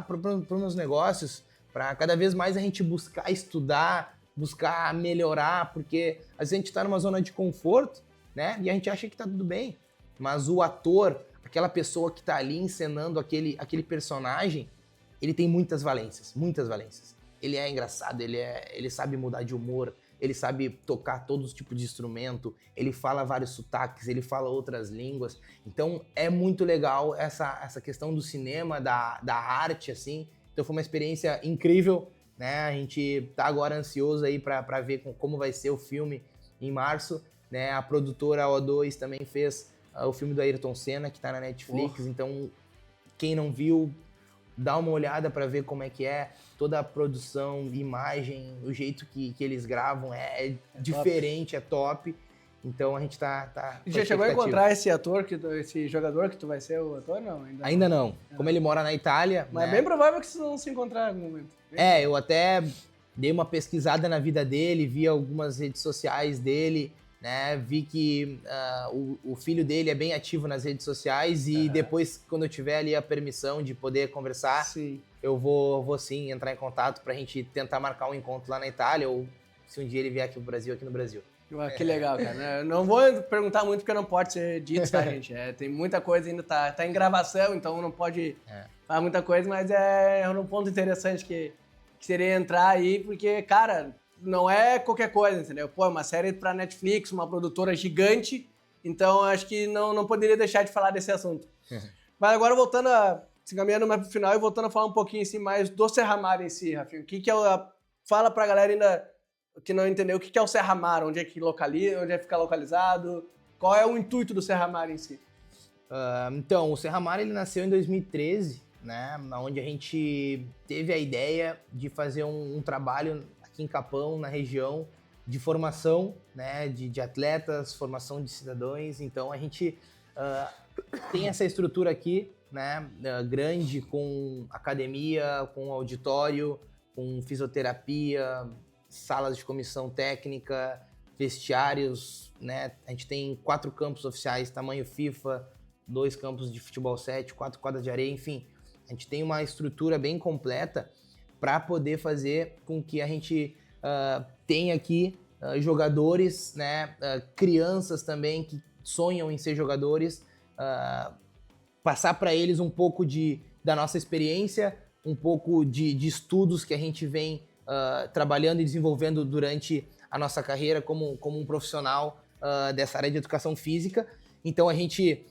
os meus negócios, para cada vez mais a gente buscar estudar, buscar melhorar, porque às vezes a gente está numa zona de conforto né? E a gente acha que tá tudo bem. Mas o ator, aquela pessoa que tá ali encenando aquele personagem, ele tem muitas valências, muitas valências. Ele é engraçado, ele sabe mudar de humor, ele sabe tocar todos os tipos de instrumento, ele fala vários sotaques, ele fala outras línguas. Então é muito legal essa questão do cinema, da arte, assim. Então foi uma experiência incrível, né? A gente tá agora ansioso aí para ver como vai ser o filme em março, né? A produtora O2 também fez o filme do Ayrton Senna, que tá na Netflix. Então quem não viu, dá uma olhada para ver como é que é toda a produção, imagem, o jeito que eles gravam é diferente, top. É top. Então a gente tá já chegou a encontrar esse ator, esse jogador que tu vai ser o ator? Não, ainda não. Como ele mora na Itália... Mas né? É bem provável que vocês vão se encontrar em algum momento. Eu até dei uma pesquisada na vida dele, vi algumas redes sociais dele, né? Vi que o filho dele é bem ativo nas redes sociais e depois, quando eu tiver ali a permissão de poder conversar, sim, eu vou sim entrar em contato pra gente tentar marcar um encontro lá na Itália ou se um dia ele vier aqui pro Brasil, aqui no Brasil. Que legal, cara. Eu não vou perguntar muito porque não pode ser dito, tá, gente? Tem muita coisa ainda, tá em gravação, então não pode falar muita coisa, mas é um ponto interessante que seria entrar aí, porque, cara, não é qualquer coisa, entendeu? Pô, é uma série pra Netflix, uma produtora gigante, então acho que não poderia deixar de falar desse assunto. Mas agora voltando se caminhando mais pro final e voltando a falar um pouquinho assim, mais do Serramar em si, Rafinha. O que é fala pra galera ainda que não entendeu o que é o Serramar, onde é que fica localizado, qual é o intuito do Serramar em si? Então, o Serramar ele nasceu em 2013, né, onde a gente teve a ideia de fazer um trabalho aqui em Capão, na região, de formação, né, de atletas, formação de cidadãos. Então a gente tem essa estrutura aqui, né, grande, com academia, com auditório, com fisioterapia, salas de comissão técnica, vestiários, né? A gente tem 4 campos oficiais, tamanho FIFA, 2 campos de futebol 7, 4 quadras de areia, enfim. A gente tem uma estrutura bem completa para poder fazer com que a gente tenha aqui jogadores, né? Crianças também que sonham em ser jogadores, passar para eles um pouco da nossa experiência, um pouco de estudos que a gente vem trabalhando e desenvolvendo durante a nossa carreira como um profissional dessa área de educação física. Então a gente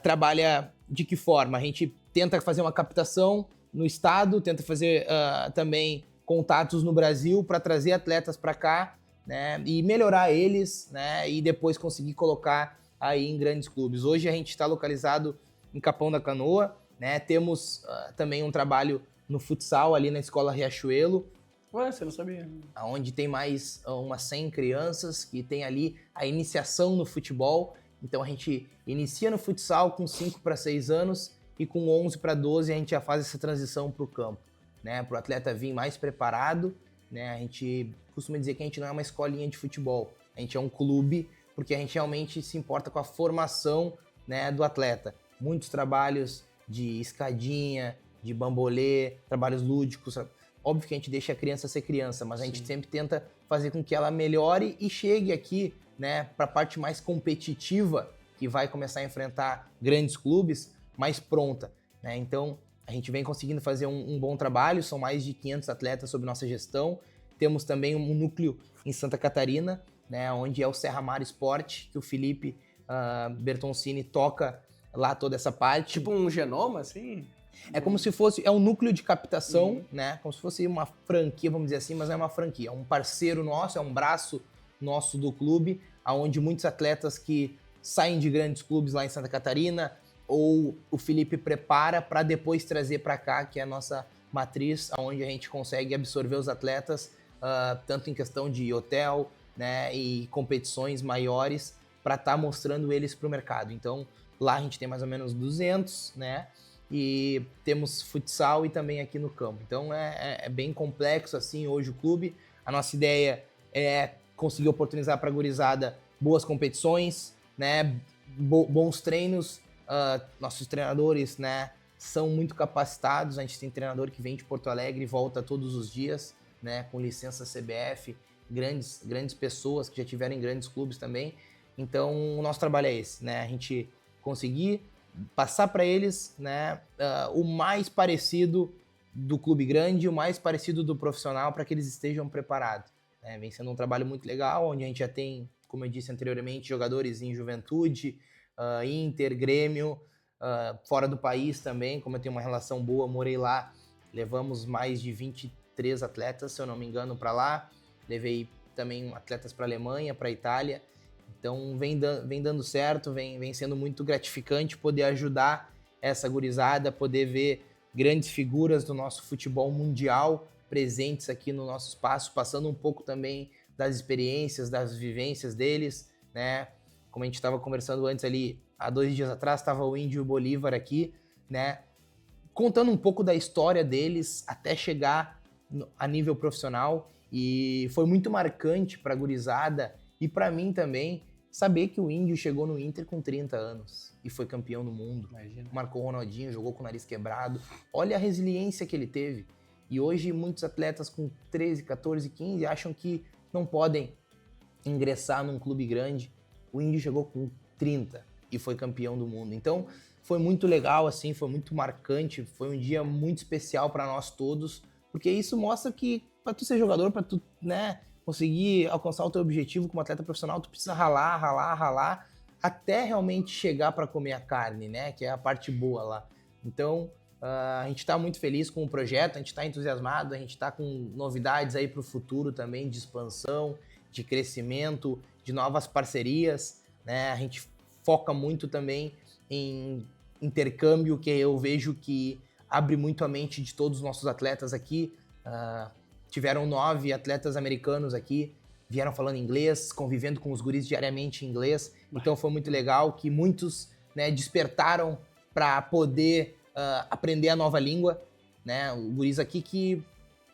trabalha de que forma? A gente tenta fazer uma captação no estado, tenta fazer também contatos no Brasil para trazer atletas para cá, né, e melhorar eles, né, e depois conseguir colocar aí em grandes clubes. Hoje a gente está localizado em Capão da Canoa, né, temos também um trabalho no futsal ali na Escola Riachuelo. Ué, você não sabia? Onde tem mais umas 100 crianças que tem ali a iniciação no futebol. Então a gente inicia no futsal com 5 para 6 anos e com 11 para 12 a gente já faz essa transição para o campo, né? Para o atleta vir mais preparado, né? A gente costuma dizer que a gente não é uma escolinha de futebol, a gente é um clube, porque a gente realmente se importa com a formação, né, do atleta. Muitos trabalhos de escadinha, de bambolê, trabalhos lúdicos. Óbvio que a gente deixa a criança ser criança, mas a gente sempre tenta fazer com que ela melhore e chegue aqui, né, para a parte mais competitiva, que vai começar a enfrentar grandes clubes, mais pronta, né? Então, a gente vem conseguindo fazer um bom trabalho, são mais de 500 atletas sob nossa gestão. Temos também um núcleo em Santa Catarina, né, onde é o Serramar Esporte, que o Felipe Bertoncini toca lá toda essa parte. Tipo um genoma, assim? É como se fosse, um núcleo de captação, né? Como se fosse uma franquia, vamos dizer assim, mas não é uma franquia. É um parceiro nosso, é um braço nosso do clube, onde muitos atletas que saem de grandes clubes lá em Santa Catarina, ou o Felipe prepara para depois trazer para cá, que é a nossa matriz, onde a gente consegue absorver os atletas, tanto em questão de hotel, né, e competições maiores, para estar mostrando eles para o mercado. Então, lá a gente tem mais ou menos 200, né? E temos futsal e também aqui no campo. Então é bem complexo assim hoje o clube. A nossa ideia é conseguir oportunizar para a gurizada boas competições, né, bons treinos. Nossos treinadores, né, são muito capacitados. A gente tem treinador que vem de Porto Alegre e volta todos os dias, né, com licença CBF, grandes pessoas que já tiveram em grandes clubes também. Então, o nosso trabalho é esse, né? A gente conseguir passar para eles, né, o mais parecido do clube grande, o mais parecido do profissional, para que eles estejam preparados. Né? Vem sendo um trabalho muito legal, onde a gente já tem, como eu disse anteriormente, jogadores em Juventude, Inter, Grêmio, fora do país também, como eu tenho uma relação boa, morei lá, levamos mais de 23 atletas, se eu não me engano, para lá. Levei também atletas para a Alemanha, para a Itália. Então vem dando certo, vem sendo muito gratificante poder ajudar essa gurizada, poder ver grandes figuras do nosso futebol mundial presentes aqui no nosso espaço, passando um pouco também das experiências, das vivências deles, né? Como a gente estava conversando antes ali, há 2 dias atrás, estava o Índio Bolívar aqui, né? Contando um pouco da história deles até chegar a nível profissional, e foi muito marcante para a gurizada e para mim também saber que o Índio chegou no Inter com 30 anos e foi campeão do mundo. Imagina. Marcou o Ronaldinho, jogou com o nariz quebrado. Olha a resiliência que ele teve. E hoje muitos atletas com 13, 14, 15 acham que não podem ingressar num clube grande. O Índio chegou com 30 e foi campeão do mundo. Então foi muito legal, assim, foi muito marcante, foi um dia muito especial para nós todos, porque isso mostra que para tu ser jogador, para tu, né, conseguir alcançar o teu objetivo como atleta profissional, tu precisa ralar, até realmente chegar para comer a carne, né, que é a parte boa lá. Então, a gente está muito feliz com o projeto, a gente está entusiasmado, a gente está com novidades aí para o futuro também, de expansão, de crescimento, de novas parcerias, né, a gente foca muito também em intercâmbio, que eu vejo que abre muito a mente de todos os nossos atletas aqui. Tiveram 9 atletas americanos aqui, vieram falando inglês, convivendo com os guris diariamente em inglês. Então foi muito legal que muitos, né, despertaram para poder aprender a nova língua. Né? Os guris aqui que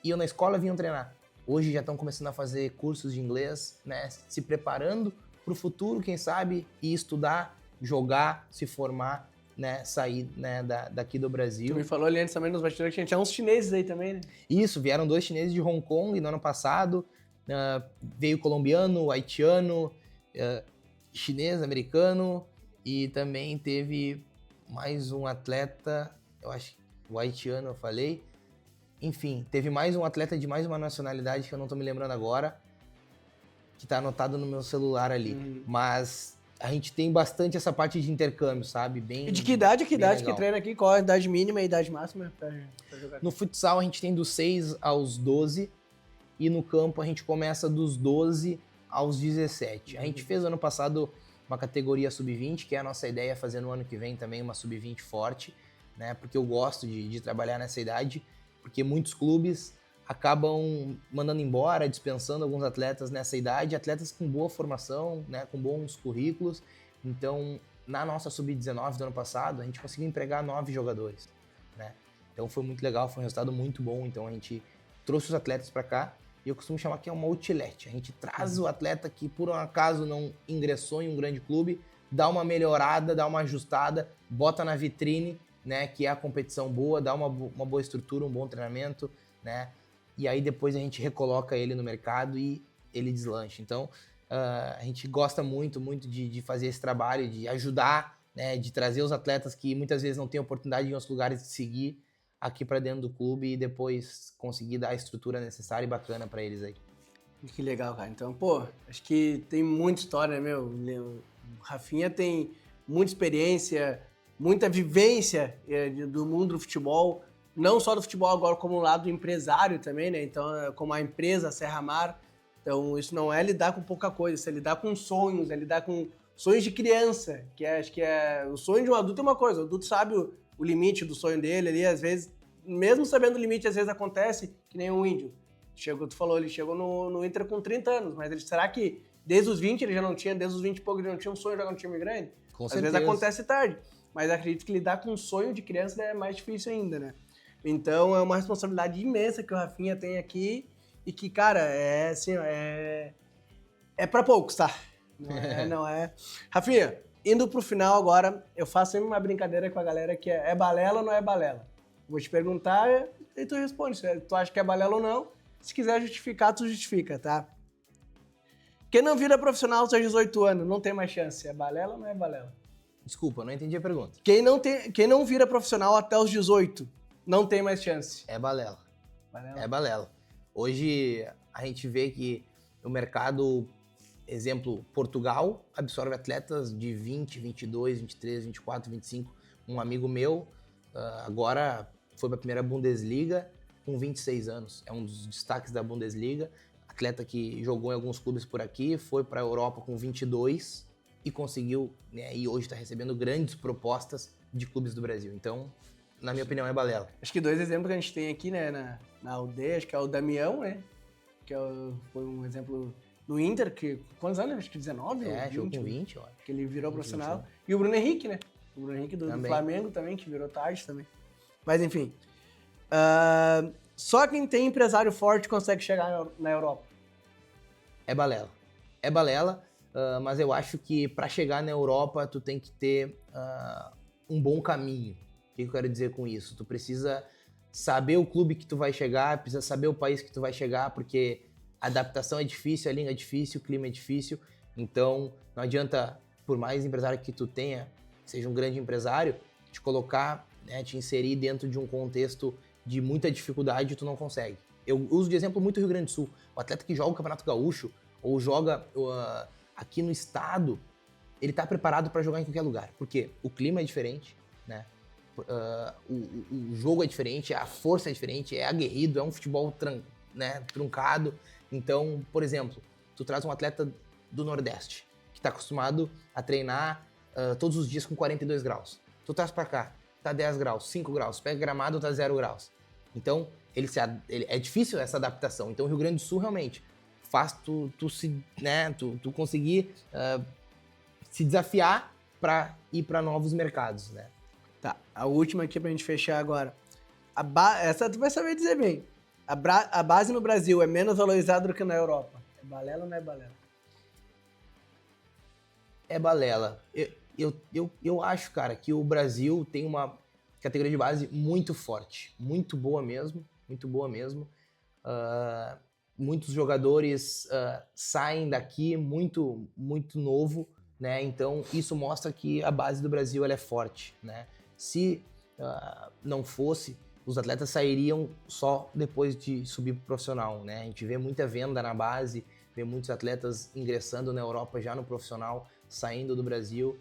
iam na escola vinham treinar. Hoje já estão começando a fazer cursos de inglês, né, se preparando para o futuro, quem sabe, e estudar, jogar, se formar, né, sair, né, daqui do Brasil. Tu me falou ali antes também nos bastidores que tinha uns chineses aí também, né? Isso, vieram 2 chineses de Hong Kong no ano passado, veio colombiano, haitiano, chinês, americano, e também teve mais um atleta, eu acho que o haitiano eu falei, enfim, teve mais um atleta de mais uma nacionalidade que eu não tô me lembrando agora, que tá anotado no meu celular ali, mas a gente tem bastante essa parte de intercâmbio, sabe? Bem, e de que idade que legal. treina aqui? Qual a idade mínima e a idade máxima pra jogar? No futsal a gente tem dos 6 aos 12 e no campo a gente começa dos 12 aos 17. A gente fez ano passado uma categoria sub-20, que é a nossa ideia fazer no ano que vem também uma sub-20 forte, né? Porque eu gosto de trabalhar nessa idade, porque muitos clubes acabam mandando embora, dispensando alguns atletas nessa idade, atletas com boa formação, né, com bons currículos. Então, na nossa sub-19 do ano passado, a gente conseguiu empregar 9 jogadores, né? Então foi muito legal, foi um resultado muito bom. Então a gente trouxe os atletas para cá e eu costumo chamar que é uma outlet. A gente traz o atleta que por um acaso não ingressou em um grande clube, dá uma melhorada, dá uma ajustada, bota na vitrine, né, que é a competição boa, dá uma boa estrutura, um bom treinamento, né? E aí depois a gente recoloca ele no mercado e ele deslancha. Então, a gente gosta muito de fazer esse trabalho, de ajudar, né, de trazer os atletas que muitas vezes não têm oportunidade em outros lugares de seguir aqui para dentro do clube e depois conseguir dar a estrutura necessária e bacana para eles aí. Que legal, cara. Então, pô, acho que tem muita história, né, meu? O Rafinha tem muita experiência, muita vivência do mundo do futebol, não só do futebol agora, como o lado empresário também, né? Então, como a empresa Serra Mar. Então, isso não é lidar com pouca coisa, isso é lidar com sonhos, é lidar com sonhos de criança, que acho que é o sonho de um adulto é uma coisa, o adulto sabe o limite do sonho dele ali, às vezes, mesmo sabendo o limite, às vezes acontece que nem um índio. Tu falou, ele chegou no Inter com 30 anos, mas será que desde os 20 ele já não tinha, desde os 20 e pouco ele não tinha um sonho de jogar no time grande? Com às certeza. vezes acontece tarde, mas acredito que lidar com um sonho de criança é mais difícil ainda, né? Então é uma responsabilidade imensa que o Rafinha tem aqui e que, cara, é assim, é pra poucos, tá? Não é. Rafinha, indo pro final agora, eu faço sempre uma brincadeira com a galera que é balela ou não é balela? Vou te perguntar e tu responde se tu acha que é balela ou não. Se quiser justificar, tu justifica, tá? Quem não vira profissional aos 18 anos não tem mais chance. É balela ou não é balela? Desculpa, não entendi a pergunta. Quem não vira profissional até os 18 não tem mais chance. É balela. Balela. É balela. Hoje a gente vê que o mercado, exemplo, Portugal absorve atletas de 20, 22, 23, 24, 25. Um amigo meu agora foi para a primeira Bundesliga com 26 anos. É um dos destaques da Bundesliga. Atleta que jogou em alguns clubes por aqui, foi para a Europa com 22 e conseguiu, né, e hoje está recebendo grandes propostas de clubes do Brasil. Então, na minha opinião, é balela. Acho que 2 exemplos que a gente tem aqui, né, na aldeia, acho que é o Damião, né, que foi um exemplo no Inter, que quantos anos? Acho que 19 ou 20. Jogou com 20, olha. Que ele virou profissional. 20. E o Bruno Henrique, né, o Bruno Henrique do Flamengo também, que virou tarde também. Mas enfim, só quem tem empresário forte consegue chegar na Europa. É balela. É balela, mas eu acho que para chegar na Europa tu tem que ter um bom caminho. O que eu quero dizer com isso? Tu precisa saber o clube que tu vai chegar, precisa saber o país que tu vai chegar, porque a adaptação é difícil, a língua é difícil, o clima é difícil. Então não adianta, por mais empresário que tu tenha, seja um grande empresário, te colocar, né, te inserir dentro de um contexto de muita dificuldade, tu não consegue. Eu uso de exemplo muito o Rio Grande do Sul. O atleta que joga o Campeonato Gaúcho ou joga aqui no estado, ele está preparado para jogar em qualquer lugar. Porque o clima é diferente, né? O jogo é diferente, a força é diferente, é aguerrido, é um futebol truncado. Então, por exemplo, tu traz um atleta do Nordeste, que está acostumado a treinar todos os dias com 42 graus. Tu traz para cá, tá 10 graus, 5 graus, pega gramado, tá 0 graus. Então, é difícil essa adaptação. Então, o Rio Grande do Sul realmente faz tu conseguir se desafiar para ir para novos mercados, né? Tá, a última aqui pra gente fechar agora. Essa tu vai saber dizer bem. A base no Brasil é menos valorizada do que na Europa. É balela ou não é balela? É balela. Eu acho, cara, que o Brasil tem uma categoria de base muito forte, muito boa mesmo. Muitos jogadores saem daqui muito novo, né? Então isso mostra que a base do Brasil ela é forte, né? Se não fosse, os atletas sairiam só depois de subir pro profissional, né? A gente vê muita venda na base, vê muitos atletas ingressando na Europa já no profissional, saindo do Brasil.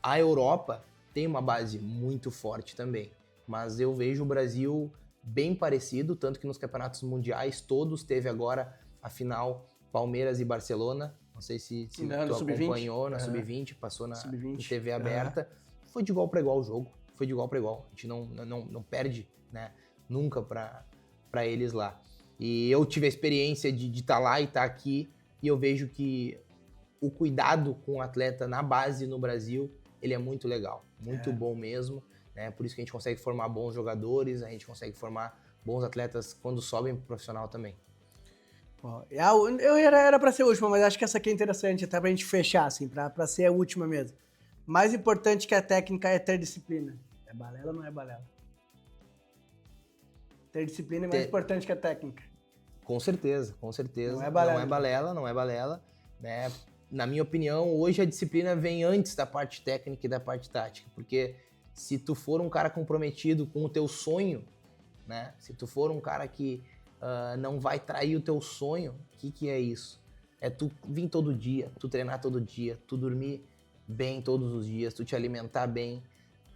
A Europa tem uma base muito forte também, mas eu vejo o Brasil bem parecido, tanto que nos campeonatos mundiais todos teve agora a final Palmeiras e Barcelona. Não sei se tu acompanhou na Sub-20, passou na TV aberta. Foi de igual para igual o jogo, foi de igual para igual. A gente não perde, né, nunca para eles lá. E eu tive a experiência de estar lá e estar aqui, e eu vejo que o cuidado com o atleta na base no Brasil, ele é muito legal, muito bom mesmo. Né? Por isso que a gente consegue formar bons jogadores, a gente consegue formar bons atletas quando sobem pro profissional também. Era pra ser a última, mas acho que essa aqui é interessante, até pra gente fechar, assim, pra ser a última mesmo. Mais importante que a técnica é ter disciplina. É balela ou não é balela? Ter disciplina é mais importante que a técnica. Com certeza. Não é balela. Né? Na minha opinião, hoje a disciplina vem antes da parte técnica e da parte tática, porque se tu for um cara comprometido com o teu sonho, né? Se tu for um cara que não vai trair o teu sonho, o que é isso? É tu vir todo dia, tu treinar todo dia, tu dormir bem todos os dias, tu te alimentar bem.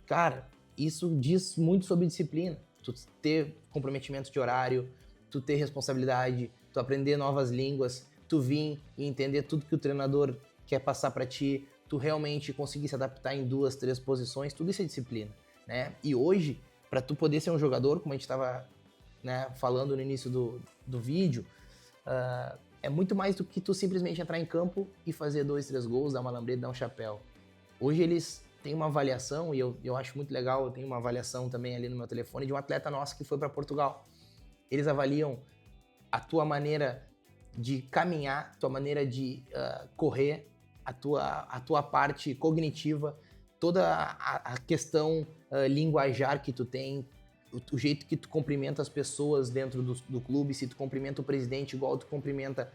Cara, isso diz muito sobre disciplina. Tu ter comprometimento de horário, tu ter responsabilidade, tu aprender novas línguas, tu vir e entender tudo que o treinador quer passar pra ti, tu realmente conseguir se adaptar em 2, 3 posições, tudo isso é disciplina, né? E hoje, para tu poder ser um jogador, como a gente estava, né, falando no início do vídeo, é muito mais do que tu simplesmente entrar em campo e fazer 2, 3 gols, dar uma lambreta, dar um chapéu. Hoje eles têm uma avaliação, e eu acho muito legal, eu tenho uma avaliação também ali no meu telefone de um atleta nosso que foi para Portugal. Eles avaliam a tua maneira de caminhar, tua maneira de correr, a tua parte cognitiva, toda a questão linguajar que tu tem, o jeito que tu cumprimenta as pessoas dentro do clube, se tu cumprimenta o presidente igual tu cumprimenta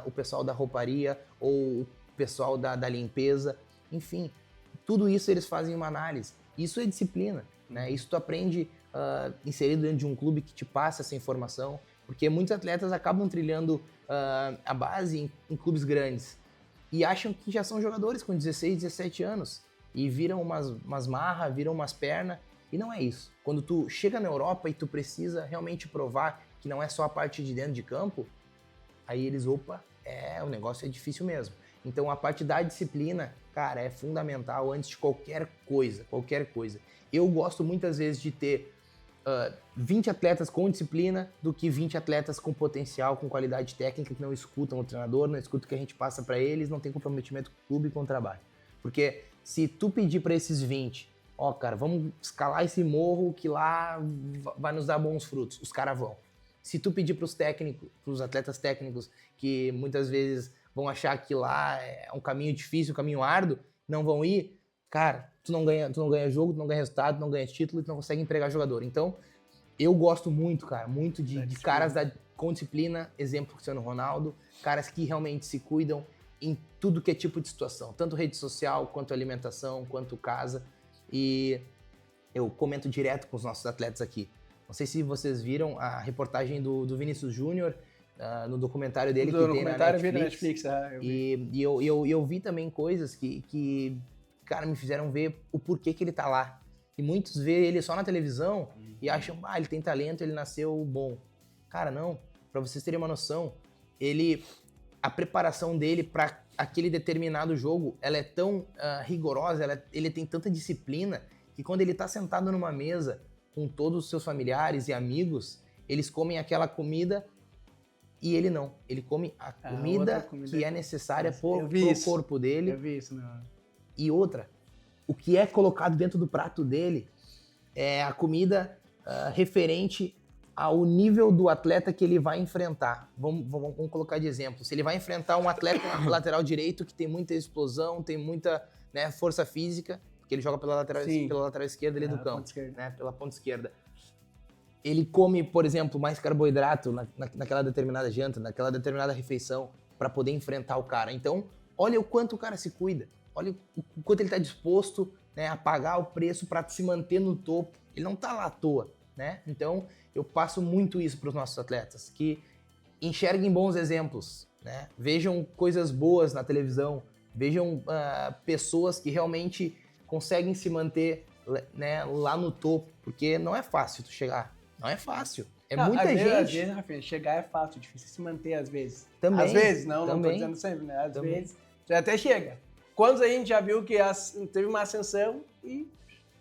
o pessoal da rouparia ou o pessoal da limpeza, enfim, tudo isso eles fazem uma análise. Isso é disciplina, né? Isso tu aprende inserido dentro de um clube que te passa essa informação, porque muitos atletas acabam trilhando a base em clubes grandes e acham que já são jogadores com 16, 17 anos e viram umas marras, viram umas pernas, e não é isso. Quando tu chega na Europa e tu precisa realmente provar que não é só a parte de dentro de campo, aí eles, o negócio é difícil mesmo. Então a parte da disciplina, cara, é fundamental antes de qualquer coisa. Eu gosto muitas vezes de ter 20 atletas com disciplina do que 20 atletas com potencial, com qualidade técnica, que não escutam o treinador, não escutam o que a gente passa para eles, não tem comprometimento com o clube e com o trabalho. Porque se tu pedir para esses 20, cara, vamos escalar esse morro que lá vai nos dar bons frutos, os caras vão. Se tu pedir pros atletas técnicos, que muitas vezes vão achar que lá é um caminho difícil, um caminho árduo, não vão ir, cara, tu não ganha jogo, tu não ganha resultado, tu não ganha título, tu não consegue empregar jogador. Então, eu gosto muito, cara, muito de caras com disciplina, exemplo Cristiano Ronaldo, caras que realmente se cuidam em tudo que é tipo de situação, tanto rede social, quanto alimentação, quanto casa. E eu comento direto com os nossos atletas aqui. Não sei se vocês viram a reportagem do Vinícius Júnior, no documentário dele que tem na Netflix. Eu vi também coisas que, cara, me fizeram ver o porquê que ele tá lá. E muitos vê ele só na televisão e acham, ele tem talento, ele nasceu bom. Cara, não. Pra vocês terem uma noção, a preparação dele para aquele determinado jogo, ela é tão rigorosa, ele tem tanta disciplina, que quando ele tá sentado numa mesa com todos os seus familiares e amigos, eles comem aquela comida e ele não. Ele come a comida que é necessária pro corpo dele. Eu vi isso, não. E outra, o que é colocado dentro do prato dele é a comida referente ao nível do atleta que ele vai enfrentar. Vamos colocar de exemplo. Se ele vai enfrentar um atleta lateral direito que tem muita explosão, tem muita força física, porque ele joga pela lateral esquerda ali do campo, pela ponta esquerda. Ele come, por exemplo, mais carboidrato naquela determinada janta, naquela determinada refeição, para poder enfrentar o cara. Então, olha o quanto o cara se cuida. Olha o quanto ele está disposto a pagar o preço para se manter no topo. Ele não está lá à toa, né? Então, eu passo muito isso para os nossos atletas, que enxerguem bons exemplos, né? Vejam coisas boas na televisão, vejam pessoas que realmente conseguem se manter lá no topo, porque não é fácil tu chegar. Não é fácil. Muita gente. Às vezes, Rafinha, chegar é fácil, difícil se manter às vezes. Também. Às vezes, não tô dizendo sempre, né? Às vezes, você até chega. Quantos a gente já viu que teve uma ascensão e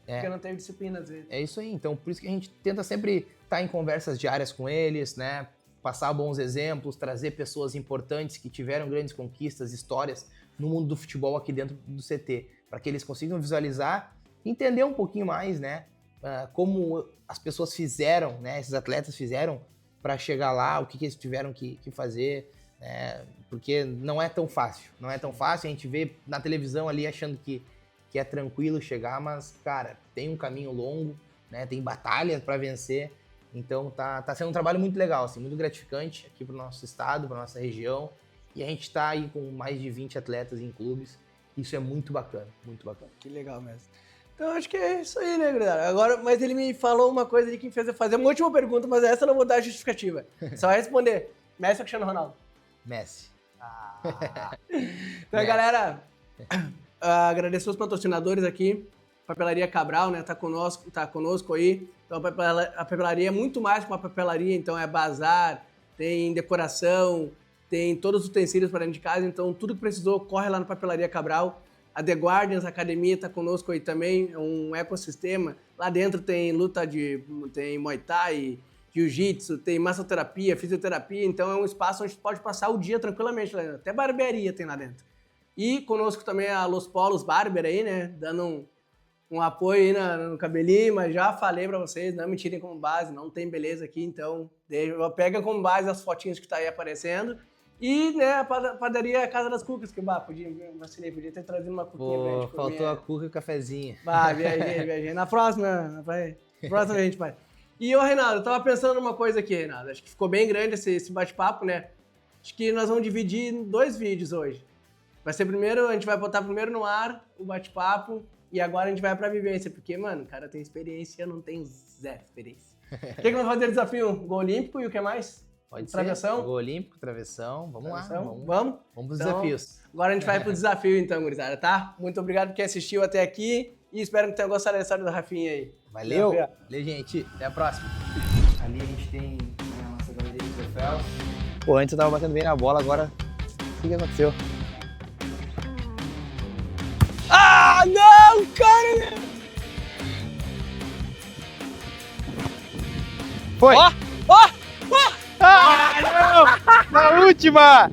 porque não teve disciplina às vezes. É isso aí. Então, por isso que a gente tenta sempre estar em conversas diárias com eles, né? Passar bons exemplos, trazer pessoas importantes que tiveram grandes conquistas, histórias no mundo do futebol aqui dentro do CT, para que eles consigam visualizar, entender um pouquinho mais, né? Como as pessoas fizeram, né? Esses atletas fizeram para chegar lá, o que eles tiveram que fazer, né? Porque não é tão fácil. Não é tão fácil, a gente vê na televisão ali achando que é tranquilo chegar, mas, cara, tem um caminho longo, né? Tem batalhas para vencer. Então tá sendo um trabalho muito legal, assim, muito gratificante aqui pro nosso estado, pra nossa região. E a gente tá aí com mais de 20 atletas em clubes. Isso é muito bacana, muito bacana. Que legal mesmo. Então acho que é isso aí, né, galera? Agora, mas ele me falou uma coisa ali que me fez eu fazer uma última pergunta, mas essa eu não vou dar justificativa. Só vai responder. Messi ou Cristiano Ronaldo? Messi. Então, galera, agradecer os patrocinadores aqui. Papelaria Cabral, né? Tá conosco aí. Então a papelaria é muito mais que uma papelaria, então é bazar, tem decoração, tem todos os utensílios para dentro de casa, então tudo que precisou, corre lá na Papelaria Cabral. A The Guardians Academia está conosco aí também, é um ecossistema. Lá dentro tem tem Muay Thai, Jiu-Jitsu, tem massoterapia, fisioterapia, então é um espaço onde você pode passar o dia tranquilamente lá dentro. Até barbearia tem lá dentro. E conosco também a Los Polos Barber aí, né? Dando um apoio aí no cabelinho, mas já falei pra vocês, não me tirem como base, não tem beleza aqui, então pega como base as fotinhas que tá aí aparecendo. E, né, a padaria Casa das Cucas, que, podia ter trazido uma cuquinha pra gente comer. Faltou a cuca e o cafezinho. Viajei. Na próxima a gente vai. E, ô, Reinaldo, eu tava pensando numa coisa aqui, Reinaldo. Acho que ficou bem grande esse bate-papo, né? Acho que nós vamos dividir em 2 vídeos hoje. Vai ser primeiro, a gente vai botar primeiro no ar o bate-papo e agora a gente vai pra vivência. Porque, mano, o cara tem experiência e eu não tenho zero experiência. O que vamos fazer desafio? Gol olímpico e o que mais? Pode Travessão? ser. Gol olímpico, travessão. Vamos lá. Vamos Vamos? pros Então, desafios. Agora a gente vai pro desafio então, gurizada, tá? Muito obrigado por quem assistiu até aqui e espero que tenham gostado da história do Rafinha aí. Valeu. Valeu, gente. Até a próxima. Ali a gente tem a nossa galeria de troféus. Pô, antes eu tava batendo bem na bola, agora o que aconteceu? Ah, não, cara! Foi! Ó! Ah, não! Na última!